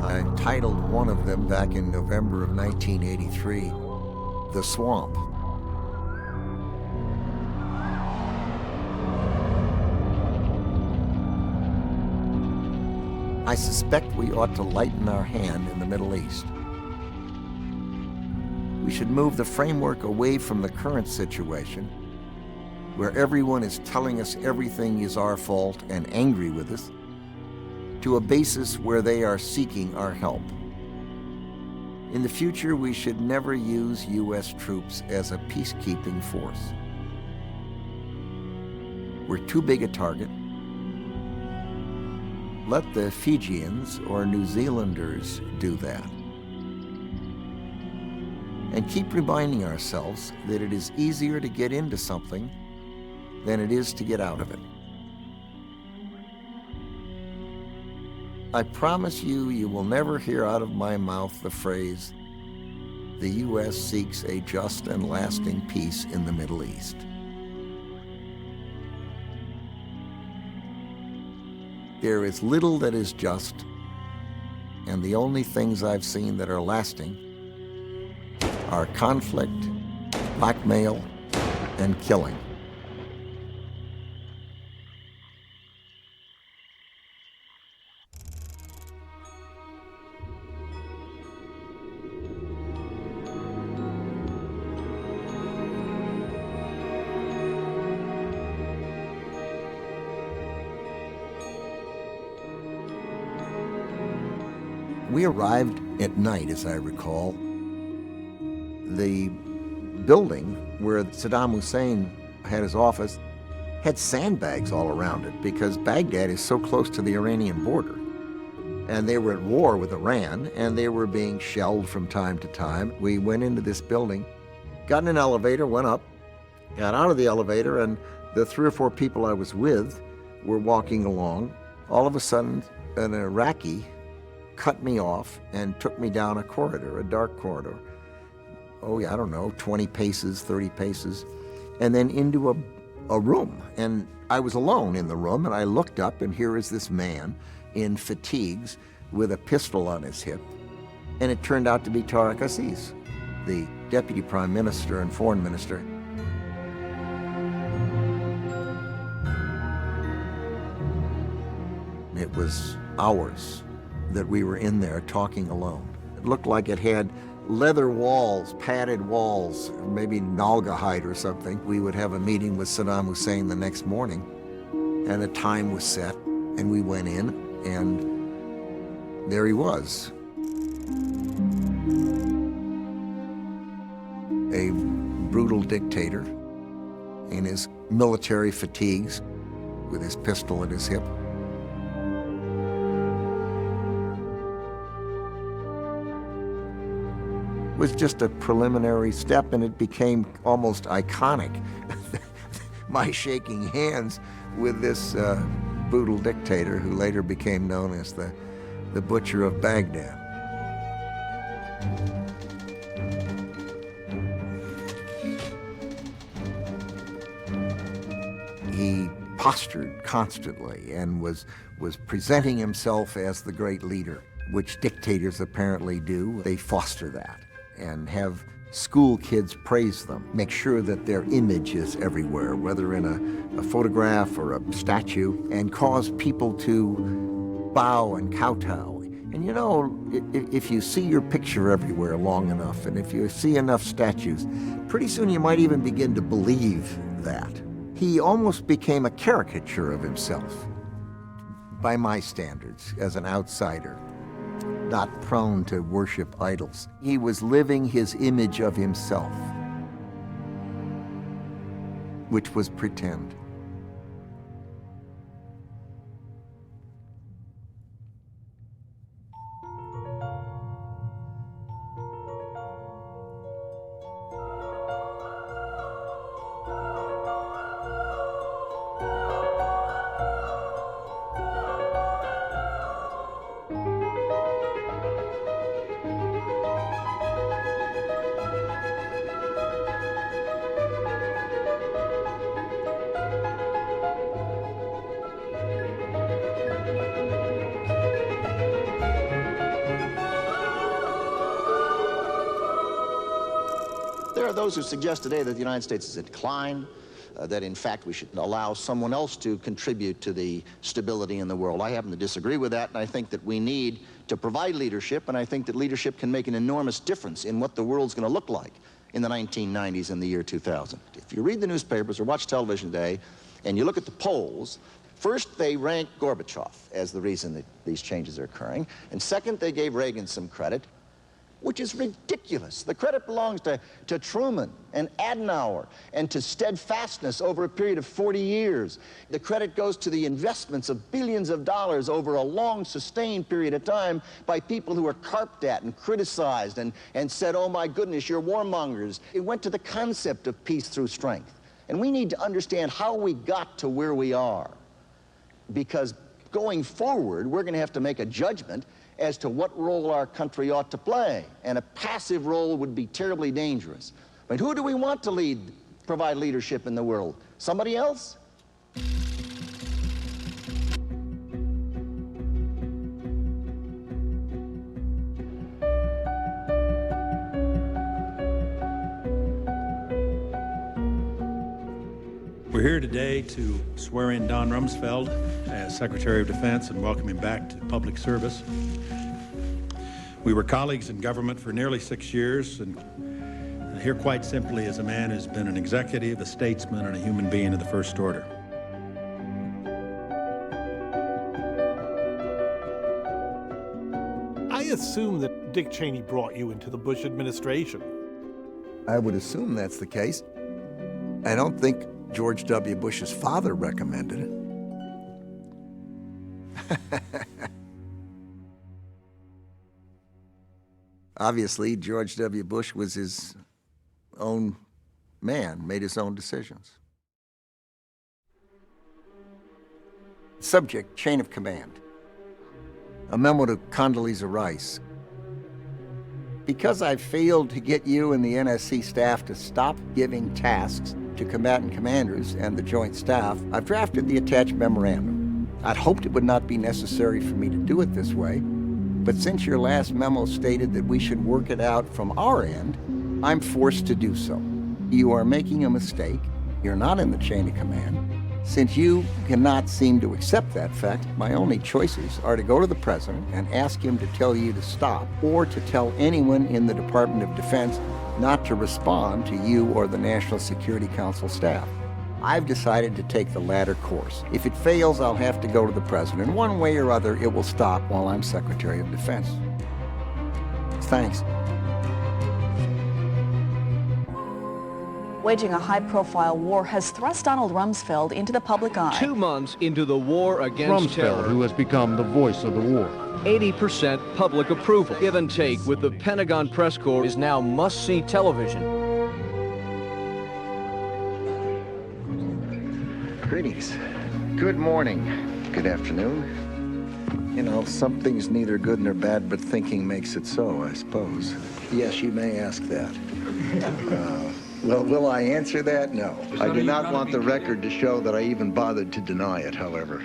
I titled one of them back in November of 1983, The Swamp. I suspect we ought to lighten our hand in the Middle East. We should move the framework away from the current situation, where everyone is telling us everything is our fault and angry with us, to a basis where they are seeking our help. In the future, we should never use U.S. troops as a peacekeeping force. We're too big a target. Let the Fijians or New Zealanders do that. And keep reminding ourselves that it is easier to get into something than it is to get out of it. I promise you, you will never hear out of my mouth the phrase, the U.S. seeks a just and lasting peace in the Middle East. There is little that is just, and the only things I've seen that are lasting are conflict, blackmail, and killing. We arrived at night, as I recall. The building where Saddam Hussein had his office had sandbags all around it because Baghdad is so close to the Iranian border. And they were at war with Iran, and they were being shelled from time to time. We went into this building, got in an elevator, went up, got out of the elevator, and the 3 or 4 people I was with were walking along. All of a sudden, an Iraqi cut me off and took me down a corridor, a dark corridor. Oh yeah, I don't know, 20 paces, 30 paces, and then into a room. And I was alone in the room, and I looked up, and here is this man in fatigues with a pistol on his hip. And it turned out to be Tariq Aziz, the Deputy Prime Minister and Foreign Minister. It was hours that we were in there talking alone. It looked like it had leather walls, padded walls, maybe Nalgahide or something. We would have a meeting with Saddam Hussein the next morning, and the time was set, and we went in, and there he was. A brutal dictator in his military fatigues with his pistol at his hip. Was just a preliminary step, and it became almost iconic. My shaking hands with this brutal dictator who later became known as the Butcher of Baghdad. He postured constantly and was presenting himself as the great leader, which dictators apparently do. They foster that and have school kids praise them, make sure that their image is everywhere, whether in a photograph or a statue, and cause people to bow and kowtow. And you know, if you see your picture everywhere long enough, and if you see enough statues, pretty soon you might even begin to believe that. He almost became a caricature of himself, by my standards, as an outsider, not prone to worship idols. He was living his image of himself, which was pretend. There are those who suggest today that the United States is in decline, that in fact we should allow someone else to contribute to the stability in the world. I happen to disagree with that, and I think that we need to provide leadership, and I think that leadership can make an enormous difference in what the world's going to look like in the 1990s and the year 2000. If you read the newspapers or watch television today, and you look at the polls, first they rank Gorbachev as the reason that these changes are occurring, and second they gave Reagan some credit, which is ridiculous. The credit belongs to Truman and Adenauer and to steadfastness over a period of 40 years. The credit goes to the investments of billions of dollars over a long, sustained period of time by people who were carped at and criticized and said, oh my goodness, you're warmongers. It went to the concept of peace through strength. And we need to understand how we got to where we are. Because going forward, we're going to have to make a judgment as to what role our country ought to play. And a passive role would be terribly dangerous. But who do we want to provide leadership in the world? Somebody else? We're here today to swear in Don Rumsfeld as Secretary of Defense and welcome him back to public service. We were colleagues in government for nearly 6 years, and here quite simply as a man who's been an executive, a statesman, and a human being of the first order. I assume that Dick Cheney brought you into the Bush administration. I would assume that's the case. I don't think George W. Bush's father recommended it. Obviously, George W. Bush was his own man, made his own decisions. Subject, chain of command. A memo to Condoleezza Rice. Because I failed to get you and the NSC staff to stop giving tasks to combatant commanders and the Joint Staff, I've drafted the attached memorandum. I'd hoped it would not be necessary for me to do it this way, but since your last memo stated that we should work it out from our end, I'm forced to do so. You are making a mistake. You're not in the chain of command. Since you cannot seem to accept that fact, my only choices are to go to the President and ask him to tell you to stop, or to tell anyone in the Department of Defense not to respond to you or the National Security Council staff. I've decided to take the latter course. If it fails, I'll have to go to the President. One way or other, it will stop while I'm Secretary of Defense. Thanks. Waging a high-profile war has thrust Donald Rumsfeld into the public eye. 2 months into the war against terror, Rumsfeld, who has become the voice of the war. 80% public approval. Give and take with the Pentagon press corps is now must-see television. Greetings. Good morning. Good afternoon. You know, something's neither good nor bad, but thinking makes it so, I suppose. Yes, you may ask that. Well, will I answer that? No. I do not want the record to show that I even bothered to deny it, however.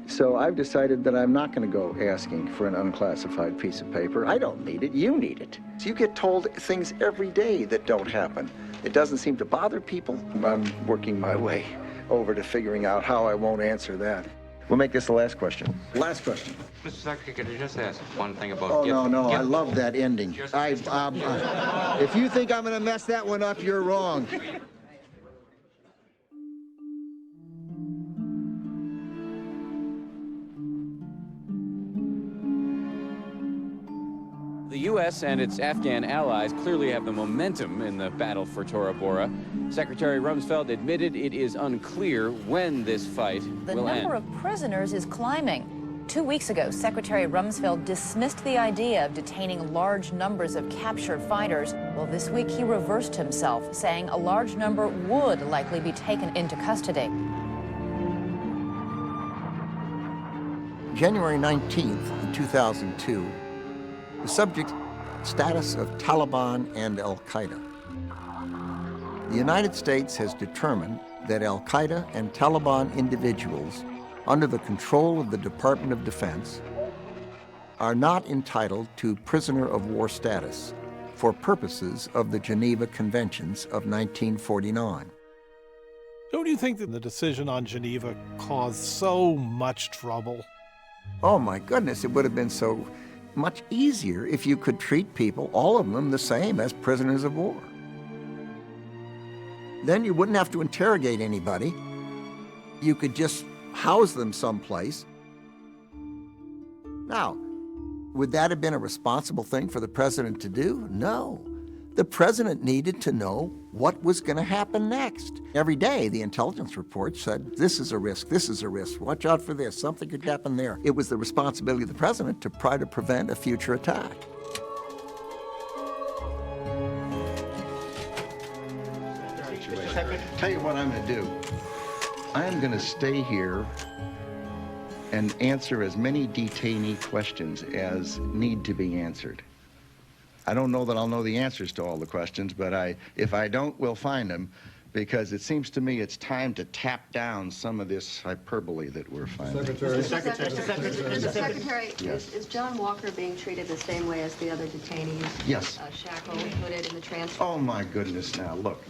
So I've decided that I'm not going to go asking for an unclassified piece of paper. I don't need it. You need it. So you get told things every day that don't happen. It doesn't seem to bother people. I'm working my way over to figuring out how I won't answer that. We'll make this the last question. Last question. Mr. Secretary, could I just ask one thing about... Oh, no, I love that ending. If you think I'm going to mess that one up, you're wrong. The U.S. and its Afghan allies clearly have the momentum in the battle for Tora Bora. Secretary Rumsfeld admitted it is unclear when this fight will end. The number of prisoners is climbing. 2 weeks ago, Secretary Rumsfeld dismissed the idea of detaining large numbers of captured fighters. Well, this week he reversed himself, saying a large number would likely be taken into custody. January 19th, 2002, the subject, status of Taliban and al-Qaeda. The United States has determined that al-Qaeda and Taliban individuals under the control of the Department of Defense are not entitled to prisoner of war status for purposes of the Geneva Conventions of 1949. Don't you think that the decision on Geneva caused so much trouble? Oh my goodness, it would have been so much easier if you could treat people, all of them, the same as prisoners of war. Then you wouldn't have to interrogate anybody. You could just house them someplace. Now, would that have been a responsible thing for the president to do? No. The president needed to know what was going to happen next. Every day, the intelligence report said, this is a risk, watch out for this, something could happen there. It was the responsibility of the president to try to prevent a future attack. Tell you what I'm going to do. I'm going to stay here and answer as many detainee questions as need to be answered. I don't know that I'll know the answers to all the questions, but if I don't, we'll find them, because it seems to me it's time to tap down some of this hyperbole that we're finding. Mr. Secretary, Yes. is John Walker being treated the same way as the other detainees? Yes. Shackled, hooded in the transfer? Oh, my goodness, now, look.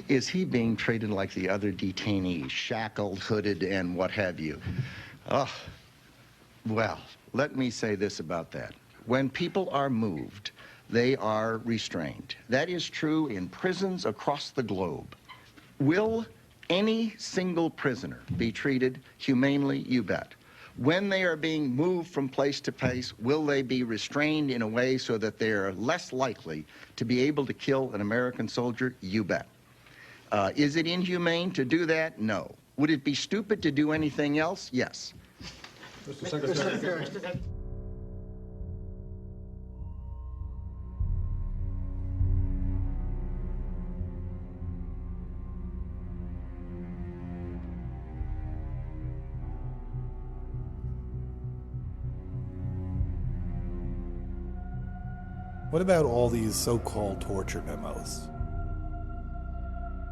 Is he being treated like the other detainees, shackled, hooded, and what have you? Oh, well, let me say this about that. When people are moved, they are restrained. That is true in prisons across the globe. Will any single prisoner be treated humanely? You bet. When they are being moved from place to place, will they be restrained in a way so that they are less likely to be able to kill an American soldier? You bet. Is it inhumane to do that? No. Would it be stupid to do anything else? Yes. Mr. Secretary. What about all these so-called torture memos?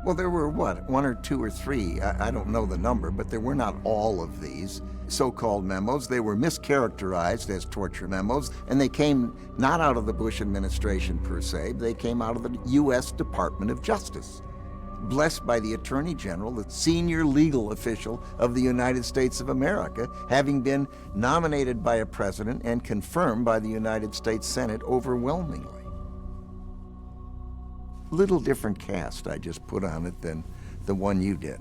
Well, there were, what, one or two or three, I don't know the number, but there were not all of these so-called memos. They were mischaracterized as torture memos, and they came not out of the Bush administration per se, they came out of the U.S. Department of Justice, blessed by the Attorney General, the senior legal official of the United States of America, having been nominated by a president and confirmed by the United States Senate overwhelmingly. Little different cast I just put on it than the one you did.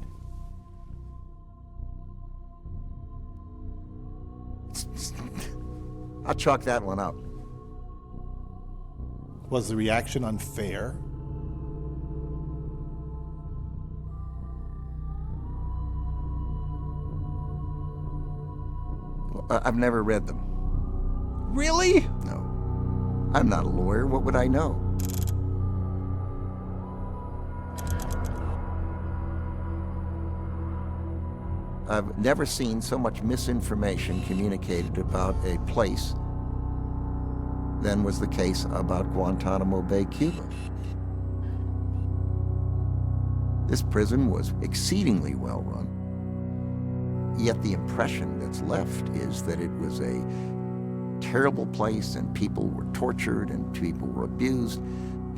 I'll chalk that one up. Was the reaction unfair? Well, I've never read them. Really? No. I'm not a lawyer. What would I know? I've never seen so much misinformation communicated about a place than was the case about Guantanamo Bay, Cuba. This prison was exceedingly well run, yet the impression that's left is that it was a terrible place and people were tortured and people were abused.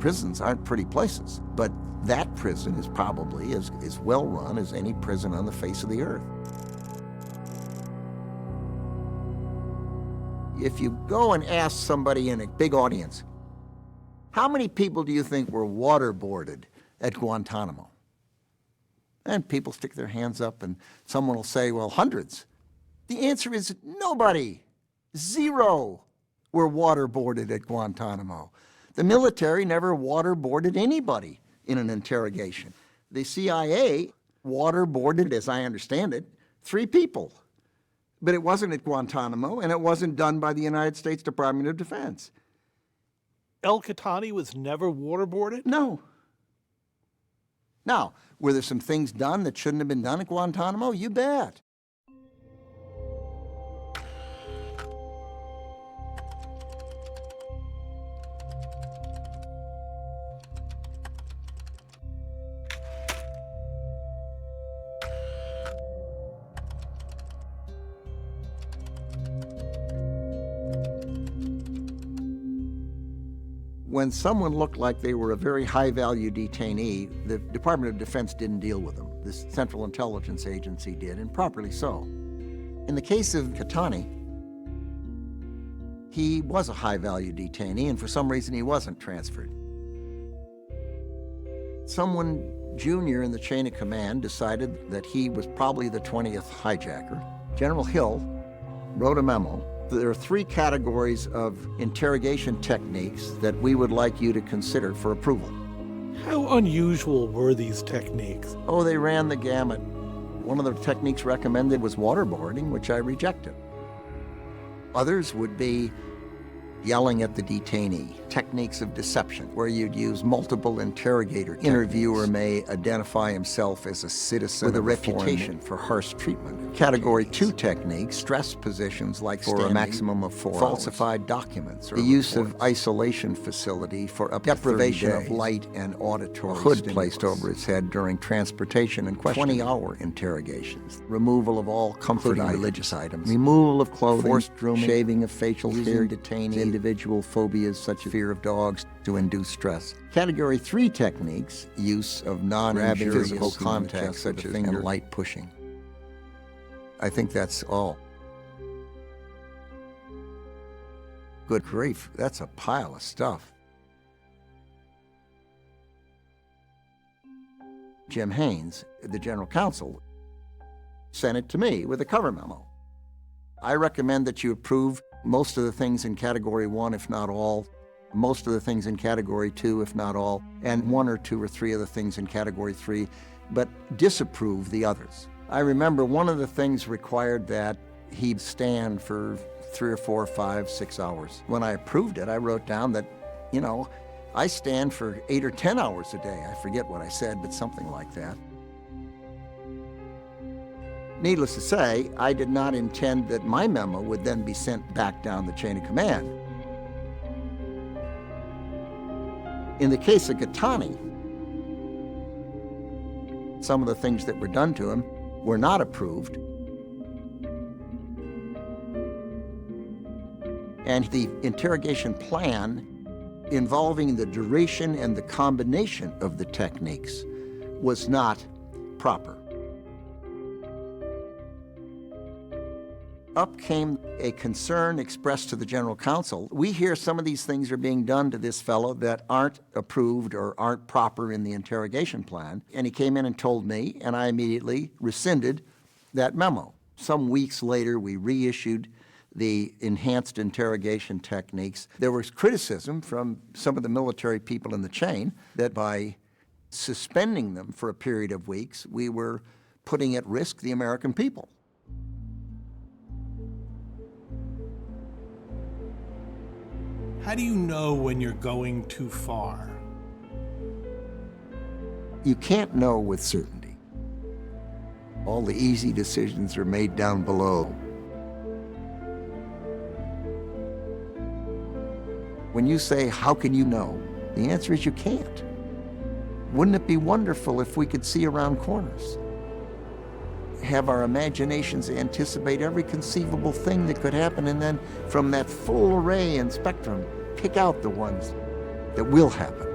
Prisons aren't pretty places, but that prison is probably as well run as any prison on the face of the earth. If you go and ask somebody in a big audience, how many people do you think were waterboarded at Guantanamo? And people stick their hands up and someone will say, well, hundreds. The answer is nobody. 0 were waterboarded at Guantanamo. The military never waterboarded anybody in an interrogation. The CIA waterboarded, as I understand it, 3 people. But it wasn't at Guantanamo, and it wasn't done by the United States Department of Defense. El-Qahtani was never waterboarded? No. Now, were there some things done that shouldn't have been done at Guantanamo? You bet. When someone looked like they were a very high-value detainee, the Department of Defense didn't deal with them. The Central Intelligence Agency did, and properly so. In the case of Qahtani, he was a high-value detainee, and for some reason he wasn't transferred. Someone junior in the chain of command decided that he was probably the 20th hijacker. General Hill wrote a memo. There are 3 categories of interrogation techniques that we would like you to consider for approval. How unusual were these techniques? Oh, they ran the gamut. One of the techniques recommended was waterboarding, which I rejected. Others would be yelling at the detainee, techniques of deception, where you'd use multiple interrogator techniques. Interviewer may identify himself as a citizen with a reputation for harsh treatment. Category 2 techniques, stress positions like for a maximum of 4 falsified documents, or the use of isolation facility for up to deprivation of light and auditory hood placed over his head during transportation and questioning. 20-hour interrogations, removal of all comforting religious items, removal of clothing, forced grooming, shaving of facial hair, detainees, individual phobias such as fear of dogs to induce stress. Category 3 techniques, use of non-injurious physical contact such as and light pushing. I think that's all. Good grief, that's a pile of stuff. Jim Haynes, the general counsel, sent it to me with a cover memo. I recommend that you approve most of the things in Category 1, if not all, most of the things in Category 2, if not all, and 1 or 2 or 3 of the things in Category 3, but disapprove the others. I remember one of the things required that he stand for 3 or 4 or 5, 6 hours. When I approved it, I wrote down that, you know, I stand for 8 or 10 hours a day. I forget what I said, but something like that. Needless to say, I did not intend that my memo would then be sent back down the chain of command. In the case of Qahtani, some of the things that were done to him were not approved. And the interrogation plan involving the duration and the combination of the techniques was not proper. Up came a concern expressed to the general counsel. We hear some of these things are being done to this fellow that aren't approved or aren't proper in the interrogation plan. And he came in and told me, and I immediately rescinded that memo. Some weeks later, we reissued the enhanced interrogation techniques. There was criticism from some of the military people in the chain that by suspending them for a period of weeks, we were putting at risk the American people. How do you know when you're going too far? You can't know with certainty. All the easy decisions are made down below. When you say, how can you know? The answer is you can't. Wouldn't it be wonderful if we could see around corners? Have our imaginations anticipate every conceivable thing that could happen, and then from that full array and spectrum, pick out the ones that will happen.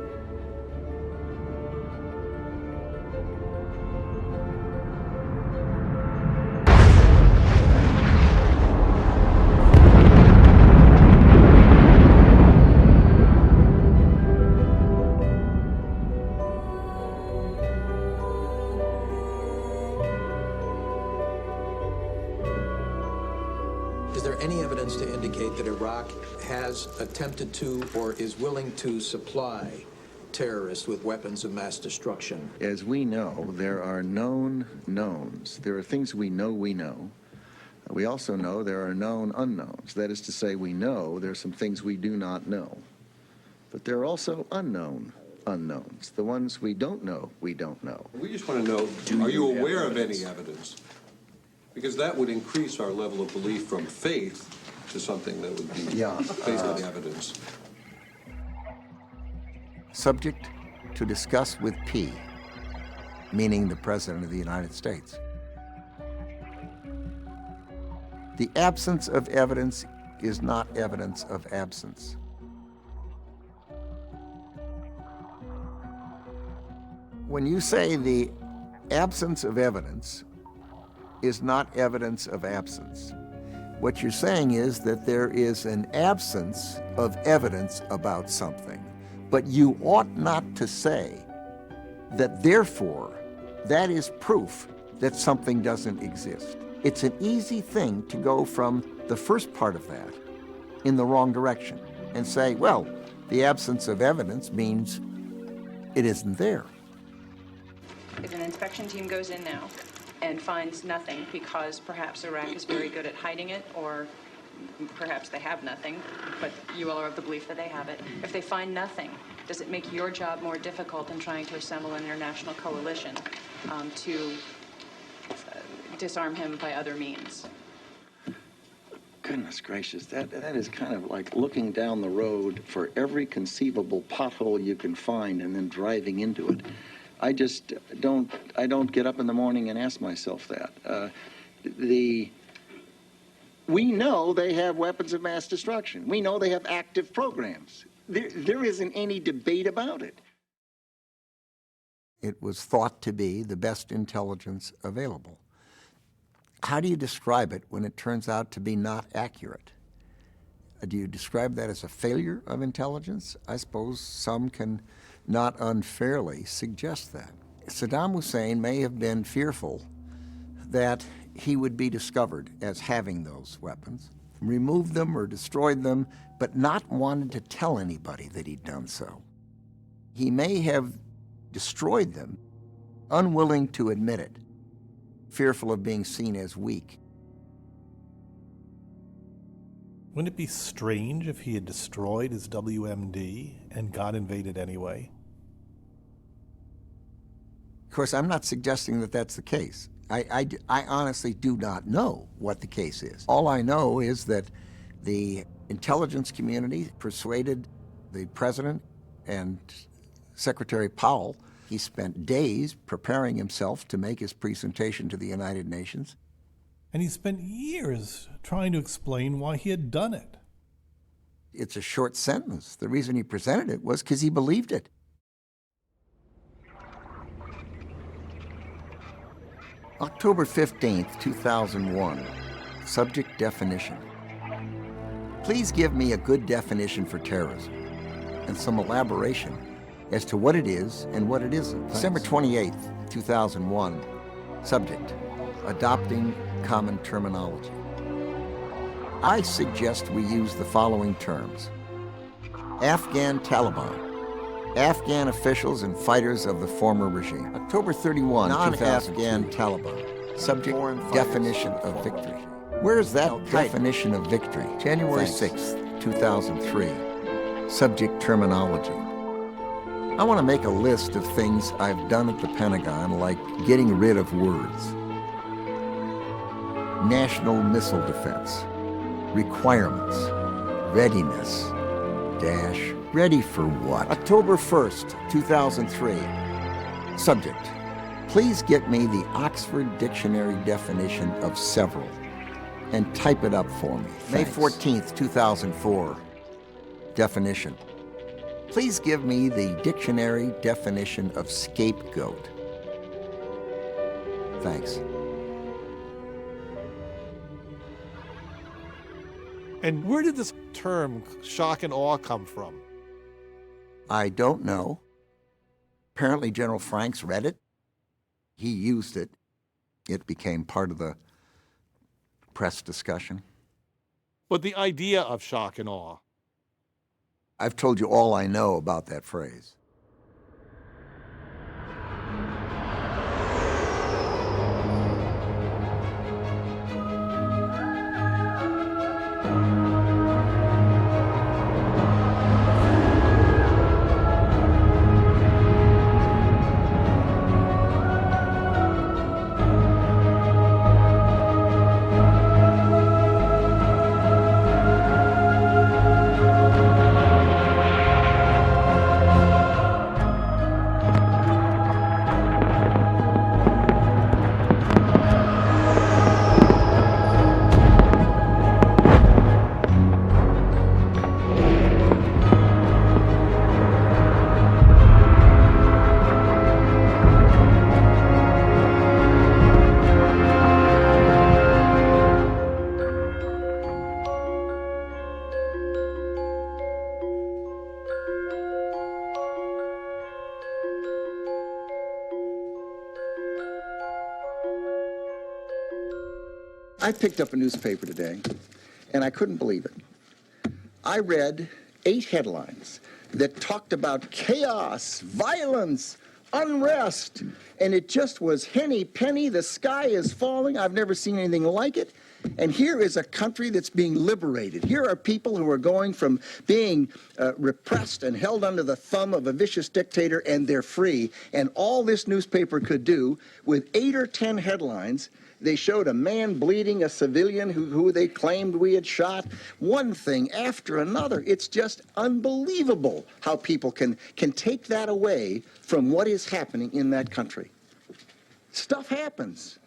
Is there any evidence to indicate that Iraq has attempted to or is willing to supply terrorists with weapons of mass destruction? As we know, there are known knowns. There are things we know we know. We also know there are known unknowns. That is to say, we know there are some things we do not know. But there are also unknown unknowns. The ones we don't know, we don't know. We just want to know, are you aware of any evidence? Because that would increase our level of belief from faith to something that would be based on evidence. Subject to discuss with P, meaning the President of the United States. The absence of evidence is not evidence of absence. When you say the absence of evidence is not evidence of absence, what you're saying is that there is an absence of evidence about something, but you ought not to say that therefore that is proof that something doesn't exist. It's an easy thing to go from the first part of that in the wrong direction and say, well, the absence of evidence means it isn't there. If an inspection team goes in now and finds nothing because perhaps Iraq is very good at hiding it, or perhaps they have nothing, but you all are of the belief that they have it. If they find nothing, does it make your job more difficult in trying to assemble an international coalition to disarm him by other means? Goodness gracious, that is kind of like looking down the road for every conceivable pothole you can find and then driving into it. I just don't get up in the morning and ask myself that. We know they have weapons of mass destruction. We know they have active programs. There isn't any debate about it. It was thought to be the best intelligence available. How do you describe it when it turns out to be not accurate? Do you describe that as a failure of intelligence? I suppose some can not unfairly suggest that. Saddam Hussein may have been fearful that he would be discovered as having those weapons, removed them or destroyed them, but not wanted to tell anybody that he'd done so. He may have destroyed them, unwilling to admit it, fearful of being seen as weak. Wouldn't it be strange if he had destroyed his WMD and got invaded anyway? Of course, I'm not suggesting that that's the case. I honestly do not know what the case is. All I know is that the intelligence community persuaded the president and Secretary Powell. He spent days preparing himself to make his presentation to the United Nations. And he spent years trying to explain why he had done it. It's a short sentence. The reason he presented it was because he believed it. October 15th, 2001. Subject definition. Please give me a good definition for terrorism and some elaboration as to what it is and what it isn't. Thanks. December 28th, 2001. Subject, adopting common terminology. I suggest we use the following terms. Afghan Taliban, Afghan officials and fighters of the former regime. October 31, non-Afghan Taliban. Subject, definition of victory. Where's that definition of victory? January 6th, 2003. Subject, terminology. I want to make a list of things I've done at the Pentagon, like getting rid of words. National missile defense. Requirements. Readiness. Dash. Ready for what? October 1st, 2003. Subject. Please get me the Oxford Dictionary definition of several and type it up for me. Thanks. May 14th, 2004. Definition. Please give me the dictionary definition of scapegoat. Thanks. And where did this term shock and awe come from? I don't know. Apparently General Franks read it. He used it. It became part of the press discussion. but the idea of shock and awe. I've told you all I know about that phrase. I picked up a newspaper today, and I couldn't believe it. I read 8 headlines that talked about chaos, violence, unrest, and it just was henny penny, the sky is falling, I've never seen anything like it. And here is a country that's being liberated. Here are people who are going from being repressed and held under the thumb of a vicious dictator, and they're free. And all this newspaper could do with 8 or 10 headlines. They showed a man bleeding, a civilian who they claimed we had shot, one thing after another. It's just unbelievable how people can take that away from what is happening in that country. Stuff happens.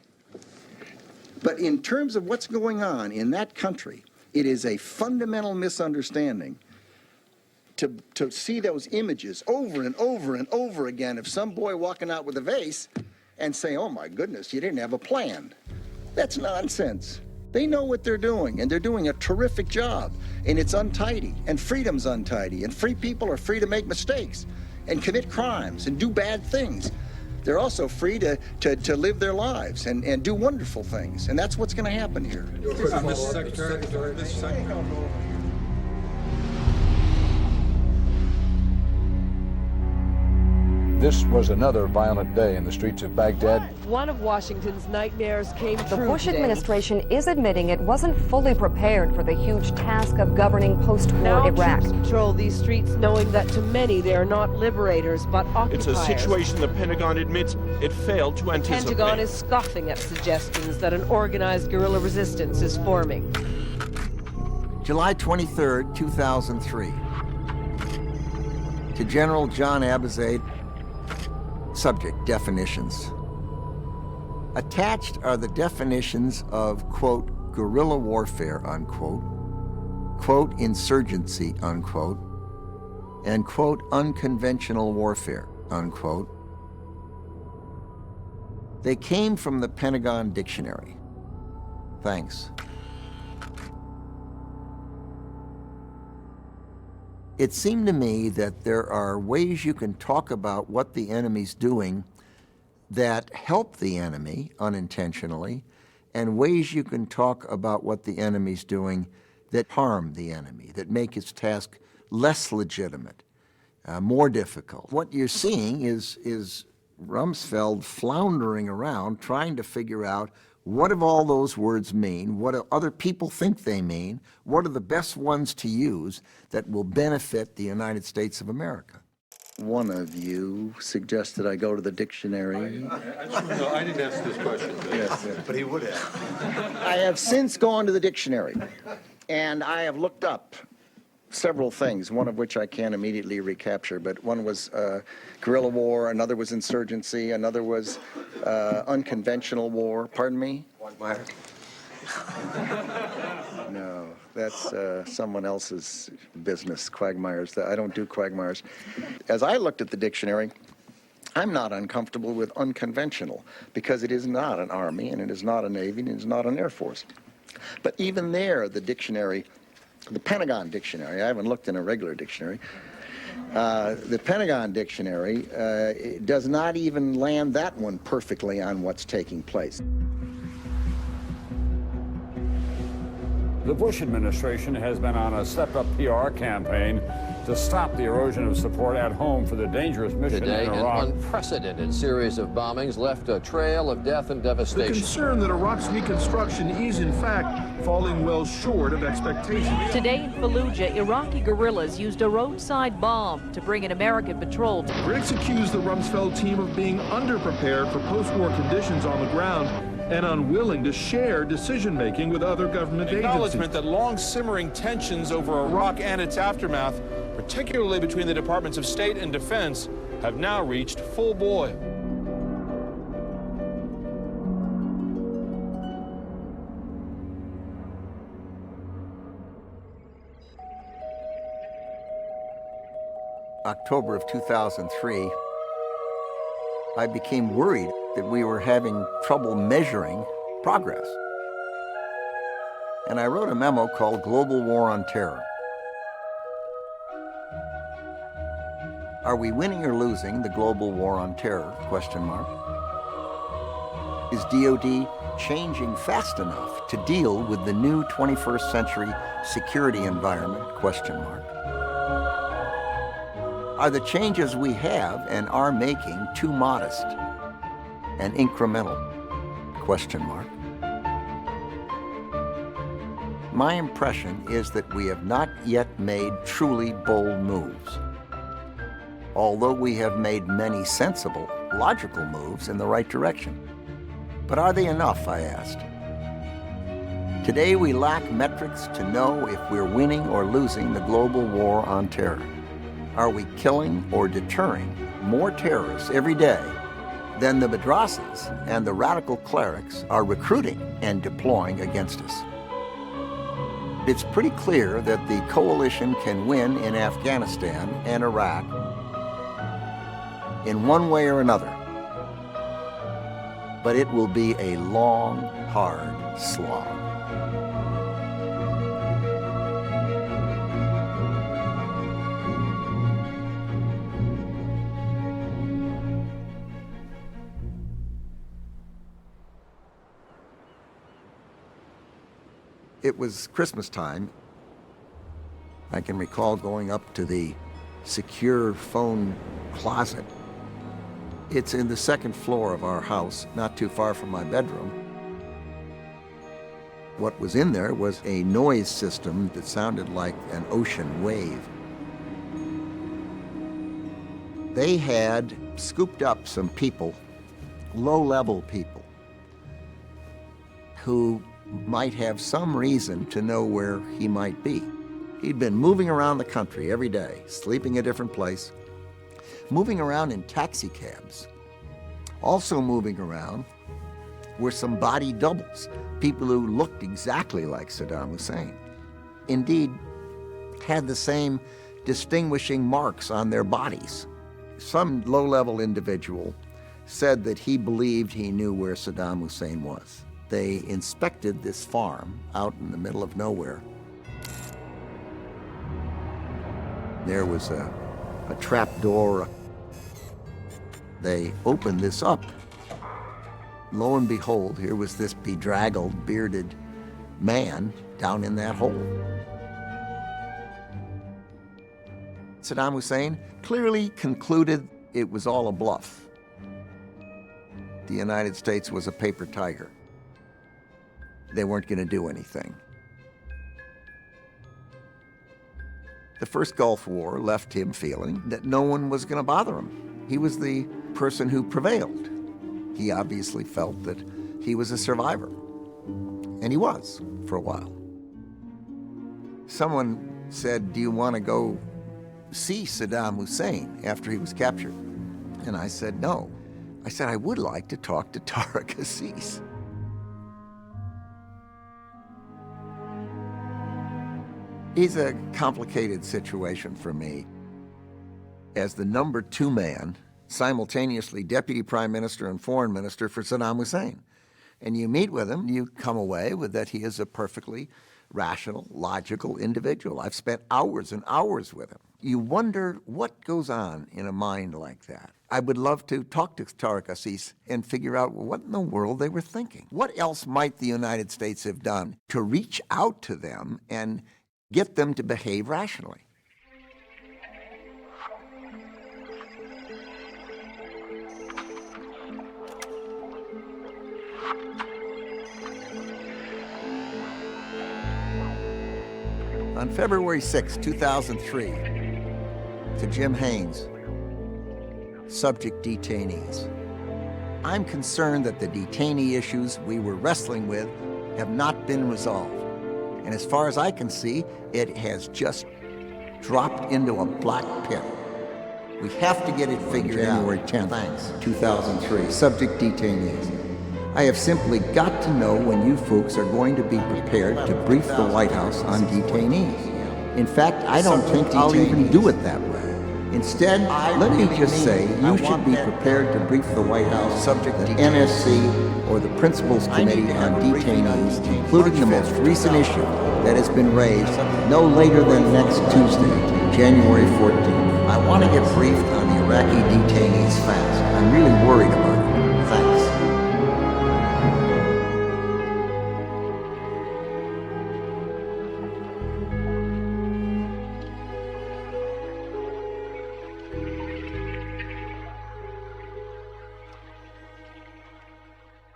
But in terms of what's going on in that country, it is a fundamental misunderstanding to see those images over and over and over again of some boy walking out with a vase and say, oh my goodness, you didn't have a plan. That's nonsense. They know what they're doing, and they're doing a terrific job, and it's untidy, and freedom's untidy, and free people are free to make mistakes and commit crimes and do bad things. They're also free to live their lives and do wonderful things, and that's what's going to happen here. Mr. Secretary. This was another violent day in the streets of Baghdad. One of Washington's nightmares came true. The Bush today. administration is admitting it wasn't fully prepared for the huge task of governing post-war Now Iraq. troops patrol these streets knowing that to many they are not liberators but occupiers. It's a situation the Pentagon admits it failed to The anticipate. Pentagon is scoffing at suggestions that an organized guerrilla resistance is forming. July 23rd, 2003. To General John Abizaid. Subject, definitions. Attached are the definitions of, quote, guerrilla warfare, unquote, quote, insurgency, unquote, and, quote, unconventional warfare, unquote. They came from the Pentagon Dictionary. Thanks. It seemed to me that there are ways you can talk about what the enemy's doing that help the enemy unintentionally, and ways you can talk about what the enemy's doing that harm the enemy, that make its task less legitimate, more difficult. What you're seeing is Rumsfeld floundering around trying to figure out what do all those words mean, what do other people think they mean, what are the best ones to use that will benefit the United States of America. One of you suggested I go to the dictionary. No, I didn't ask this question. Yes, but he would have. I have since gone to the dictionary, and I have looked up several things, one of which I can't immediately recapture, but one was guerrilla war, another was insurgency, another was unconventional war. Pardon me? Quagmire. No, that's someone else's business, quagmires. I don't do quagmires. As I looked at the dictionary, I'm not uncomfortable with unconventional because it is not an army, and it is not a navy, and it is not an air force. But even there, the dictionary, the Pentagon Dictionary, I haven't looked in a regular dictionary, the Pentagon Dictionary does not even land that one perfectly on what's taking place. The Bush administration has been on a stepped-up PR campaign to stop the erosion of support at home for the dangerous mission Today, in an Iraq. unprecedented series of bombings left a trail of death and The devastation. concern that Iraq's reconstruction is, in fact, falling well short of expectations. Today in Fallujah, Iraqi guerrillas used a roadside bomb to bring an American patrol. Critics accuse the Rumsfeld team of being underprepared for post-war conditions on the ground and unwilling to share decision-making with other government agencies. Acknowledgement that long-simmering tensions over Iraq and its aftermath, particularly between the Departments of State and Defense, have now reached full boil. October of 2003, I became worried that we were having trouble measuring progress. And I wrote a memo called Global War on Terror. Are we winning or losing the global war on terror? Question mark. Is DoD changing fast enough to deal with the new 21st century security environment? Question mark. Are the changes we have and are making too modest and incremental? Question mark. My impression is that we have not yet made truly bold moves, although we have made many sensible, logical moves in the right direction. But are they enough, I asked. Today we lack metrics to know if we're winning or losing the global war on terror. Are we killing or deterring more terrorists every day than the madrasas and the radical clerics are recruiting and deploying against us? It's pretty clear that the coalition can win in Afghanistan and Iraq in one way or another. But it will be a long, hard slog. It was Christmas time. I can recall going up to the secure phone closet. It's in the second floor of our house, not too far from my bedroom. What was in there was a noise system that sounded like an ocean wave. They had scooped up some people, low-level people, who might have some reason to know where he might be. He'd been moving around the country every day, sleeping a different place, moving around in taxi cabs. Also moving around were some body doubles, people who looked exactly like Saddam Hussein. Indeed, had the same distinguishing marks on their bodies. Some low-level individual said that he believed he knew where Saddam Hussein was. They inspected this farm out in the middle of nowhere. There was a trap door. They opened this up. Lo and behold, here was this bedraggled, bearded man down in that hole. Saddam Hussein clearly concluded it was all a bluff. The United States was a paper tiger. They weren't going to do anything. The first Gulf War left him feeling that no one was going to bother him. He was the person who prevailed. He obviously felt that he was a survivor. And he was, for a while. Someone said, "Do you want to go see Saddam Hussein after he was captured?" And I said, no. I said, I would like to talk to Tariq Assis. He's a complicated situation for me. As the number 2 man, simultaneously Deputy Prime Minister and Foreign Minister for Saddam Hussein. And you meet with him, you come away with that he is a perfectly rational, logical individual. I've spent hours and hours with him. You wonder what goes on in a mind like that. I would love to talk to Tariq Assis and figure out what in the world they were thinking. What else might the United States have done to reach out to them and get them to behave rationally? On February 6, 2003, to Jim Haynes, subject detainees. I'm concerned that the detainee issues we were wrestling with have not been resolved. And as far as I can see, it has just dropped into a black pit. We have to get it figured out. January 10th, 2003, subject detainees. I have simply got to know when you folks are going to be prepared to brief the White House on detainees. In fact, I don't think I'll even do it that way. Instead, let me just say you should be prepared to brief the White House subject the NSC or the Principals Committee on detainees, including the most recent issue that has been raised no later than next Tuesday, January 14th. I want to get briefed on the Iraqi detainees fast. I'm really worried about it. Thanks.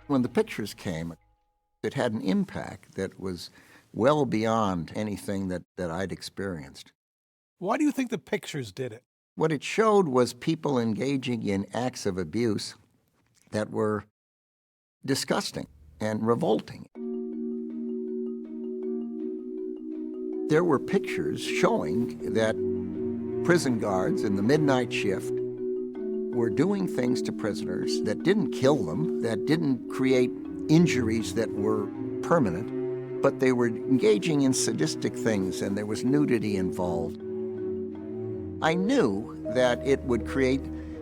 When the pictures came, it had an impact that was well beyond anything that I'd experienced. Why do you think the pictures did it? What it showed was people engaging in acts of abuse that were disgusting and revolting. There were pictures showing that prison guards in the midnight shift were doing things to prisoners that didn't kill them, that didn't create injuries that were permanent, but they were engaging in sadistic things and there was nudity involved. I knew that it would create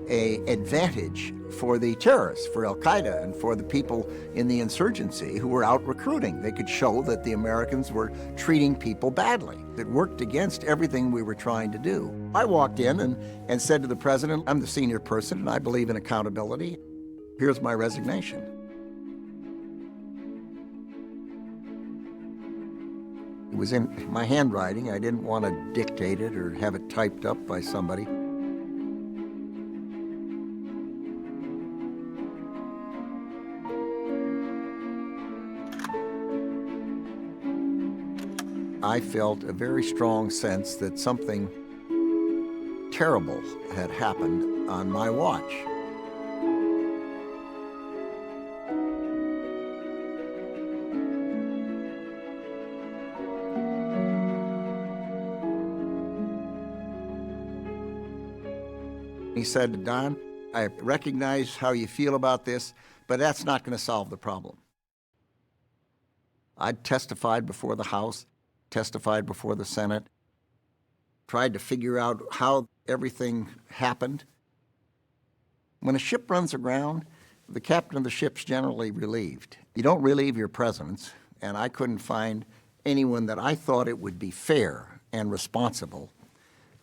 an advantage for the terrorists, for Al-Qaeda, and for the people in the insurgency who were out recruiting. They could show that the Americans were treating people badly. It worked against everything we were trying to do. I walked in and said to the president, I'm the senior person and I believe in accountability. Here's my resignation. It was in my handwriting. I didn't want to dictate it or have it typed up by somebody. I felt a very strong sense that something terrible had happened on my watch. He said, Don, I recognize how you feel about this, but that's not going to solve the problem. I'd testified before the House, testified before the Senate, tried to figure out how everything happened. When a ship runs aground, the captain of the ship's generally relieved. You don't relieve your presidents, and I couldn't find anyone that I thought it would be fair and responsible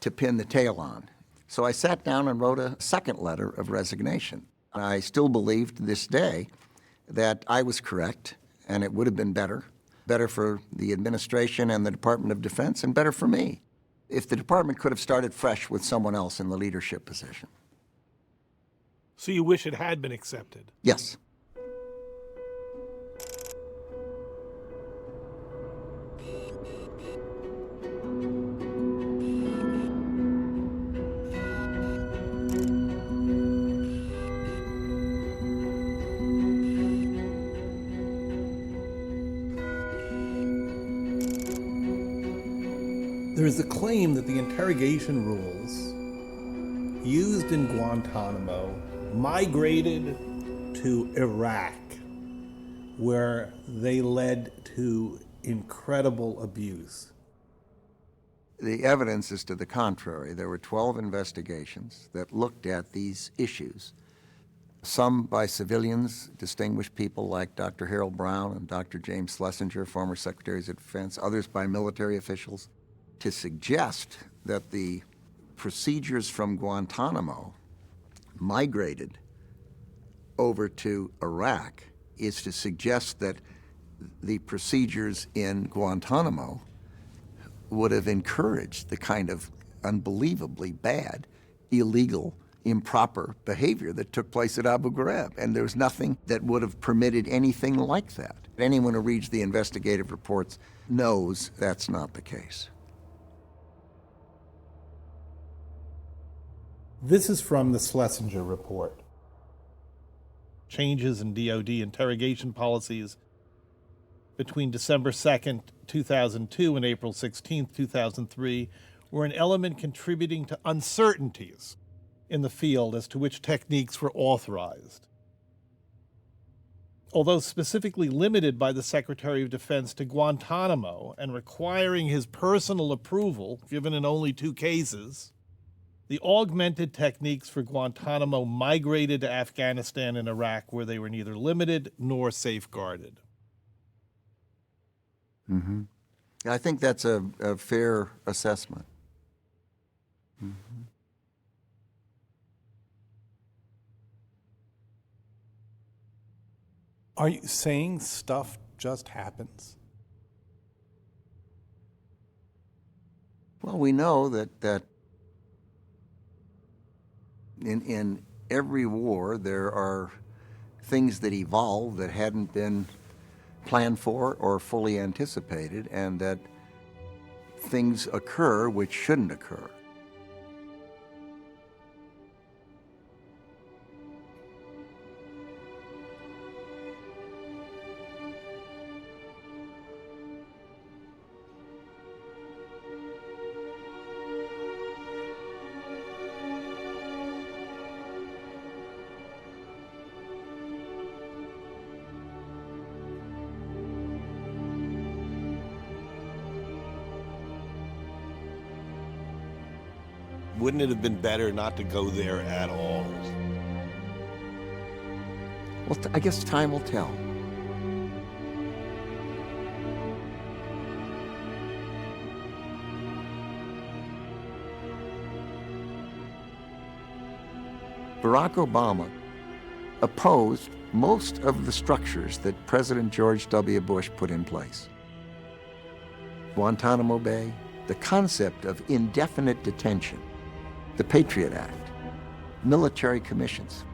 to pin the tail on. So I sat down and wrote a second letter of resignation. I still believe to this day that I was correct, and it would have been better for the administration and the Department of Defense, and better for me, if the department could have started fresh with someone else in the leadership position. So you wish it had been accepted? Yes. There is a claim that the interrogation rules used in Guantanamo migrated to Iraq, where they led to incredible abuse. The evidence is to the contrary. There were 12 investigations that looked at these issues. some by civilians, distinguished people like Dr. Harold Brown and Dr. James Schlesinger, former Secretaries of Defense, others by military officials, to suggest that the procedures from Guantanamo migrated over to Iraq is to suggest that the procedures in Guantanamo would have encouraged the kind of unbelievably bad, illegal, improper behavior that took place at Abu Ghraib. And there's nothing that would have permitted anything like that. Anyone who reads the investigative reports knows that's not the case. This is from the Schlesinger report. Changes in DoD interrogation policies between December 2nd, 2002 and April 16th, 2003 were an element contributing to uncertainties in the field as to which techniques were authorized. Although specifically limited by the Secretary of Defense to Guantanamo and requiring his personal approval, given in only 2 cases, the augmented techniques for Guantanamo migrated to Afghanistan and Iraq, where they were neither limited nor safeguarded. Mm-hmm. I think that's a fair assessment. Mm-hmm. Are you saying stuff just happens? Well, we know that in every war there are things that evolve that hadn't been planned for or fully anticipated, and that things occur which shouldn't occur. Wouldn't it have been better not to go there at all? Well, I guess time will tell. Barack Obama opposed most of the structures that President George W. Bush put in place. Guantanamo Bay, the concept of indefinite detention, the Patriot Act, military commissions.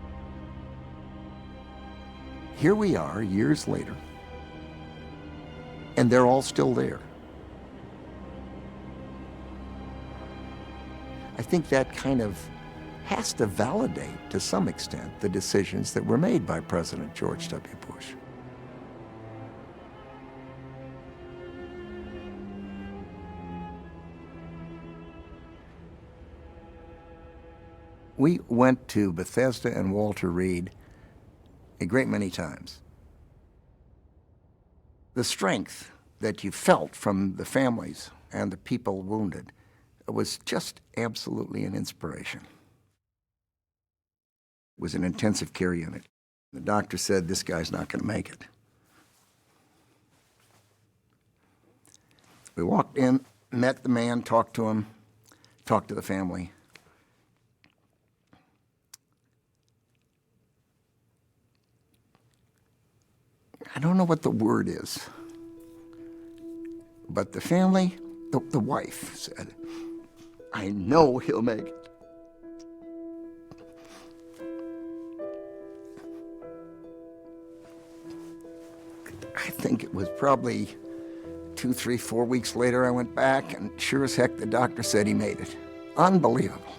Here we are years later, and they're all still there. I think that kind of has to validate, to some extent, the decisions that were made by President George W. Bush. We went to Bethesda and Walter Reed a great many times. The strength that you felt from the families and the people wounded was just absolutely an inspiration. It was an intensive care unit. The doctor said, this guy's not going to make it. We walked in, met the man, talked to him, talked to the family. I don't know what the word is, but the family, the wife said, I know he'll make it. I think it was probably 2, 3, 4 weeks later I went back, and sure as heck the doctor said he made it. Unbelievable.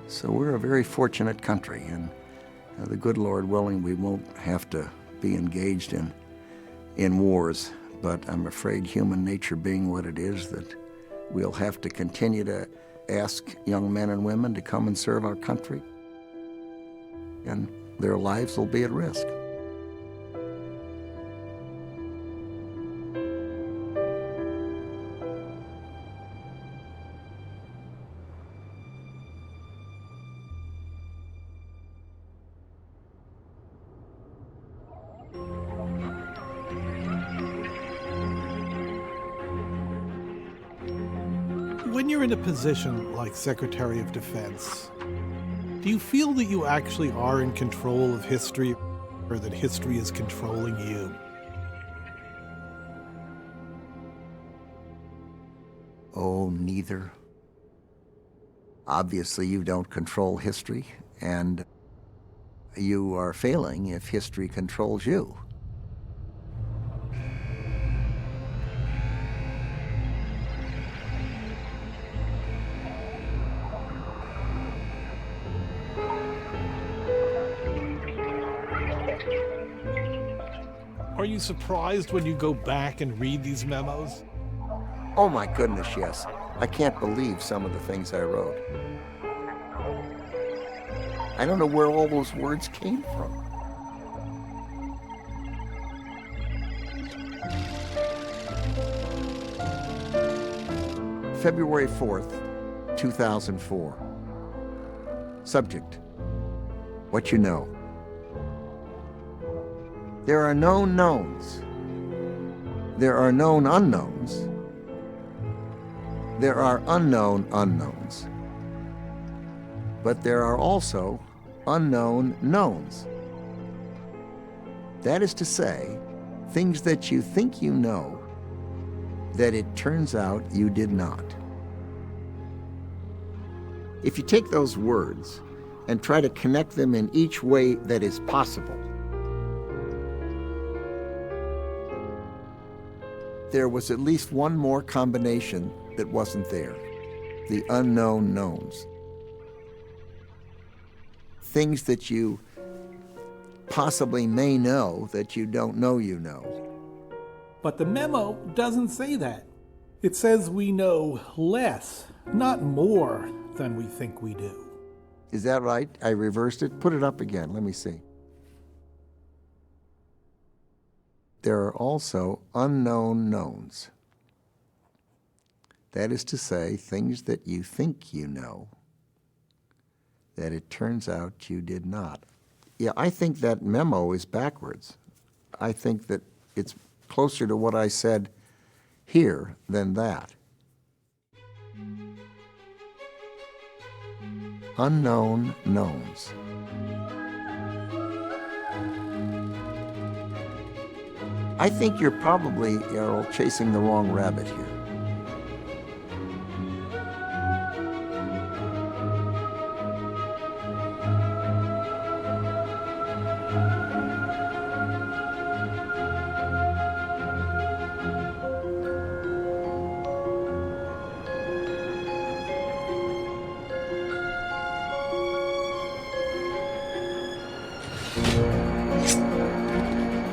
So we're a very fortunate country, and the good Lord willing, we won't have to be engaged in wars. But I'm afraid human nature being what it is, that we'll have to continue to ask young men and women to come and serve our country, and their lives will be at risk. When you're in a position like Secretary of Defense, do you feel that you actually are in control of history, or that history is controlling you? Oh, neither. Obviously, you don't control history, and you are failing if history controls you. Are you surprised when you go back and read these memos? Oh my goodness, yes. I can't believe some of the things I wrote. I don't know where all those words came from. February 4th, 2004. Subject: what you know. There are known knowns. There are known unknowns. There are unknown unknowns. But there are also unknown knowns. That is to say, things that you think you know, that it turns out you did not. If you take those words and try to connect them in each way that is possible, there was at least one more combination that wasn't there: the unknown knowns. Things that you possibly may know that you don't know you know. But the memo doesn't say that. It says we know less, not more, than we think we do. Is that right? I reversed it. Put it up again. Let me see. There are also unknown knowns. That is to say, things that you think you know, that it turns out you did not. Yeah, I think that memo is backwards. I think that it's closer to what I said here than that. Unknown knowns. I think you're probably, Errol, chasing the wrong rabbit here.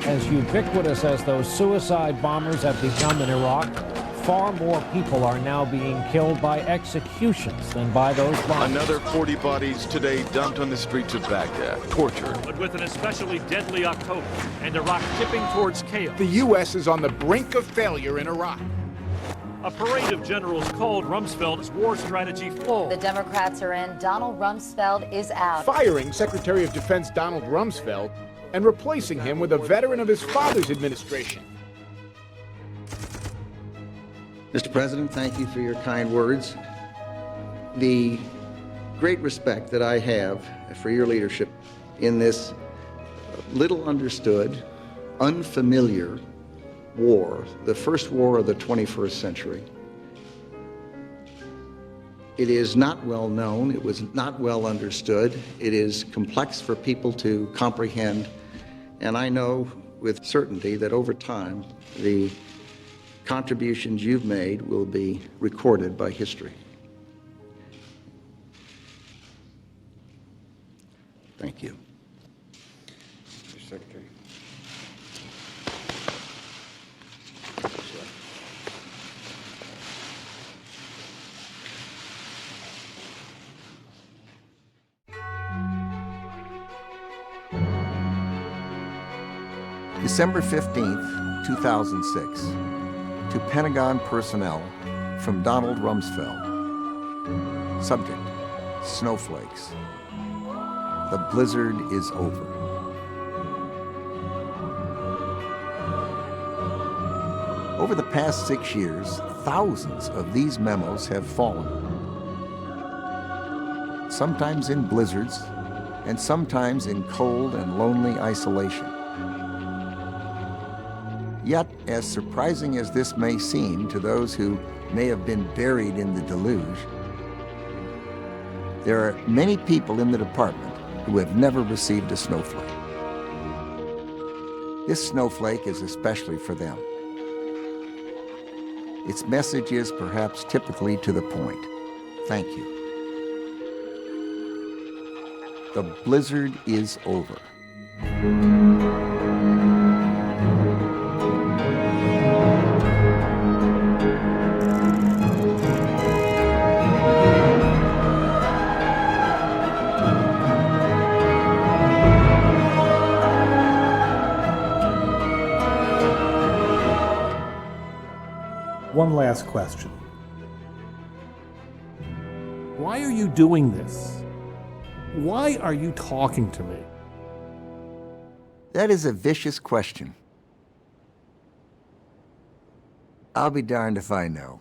As ubiquitous as those suicide bombers have become in Iraq, far more people are now being killed by executions than by those bombers. Another 40 bodies today dumped on the streets of Baghdad, tortured. But with an especially deadly October and Iraq tipping towards chaos. The U.S. is on the brink of failure in Iraq. A parade of generals called Rumsfeld's war strategy flawed. The Democrats are in. Donald Rumsfeld is out. Firing Secretary of Defense Donald Rumsfeld and replacing him with a veteran of his father's administration. Mr. President, thank you for your kind words. The great respect that I have for your leadership in this little understood, unfamiliar war, the first war of the 21st century. It is not well known, it was not well understood, it is complex for people to comprehend, and I know with certainty that over time the contributions you've made will be recorded by history. Thank you. Mr. Secretary. December 15th, 2006, to Pentagon personnel from Donald Rumsfeld. Subject: snowflakes. The blizzard is over. Over the past 6 years, thousands of these memos have fallen. Sometimes in blizzards, and sometimes in cold and lonely isolation. Yet, as surprising as this may seem to those who may have been buried in the deluge, there are many people in the department who have never received a snowflake. This snowflake is especially for them. Its message is perhaps typically to the point. Thank you. The blizzard is over. One last question. Why are you doing this? Why are you talking to me? That is a vicious question. I'll be darned if I know.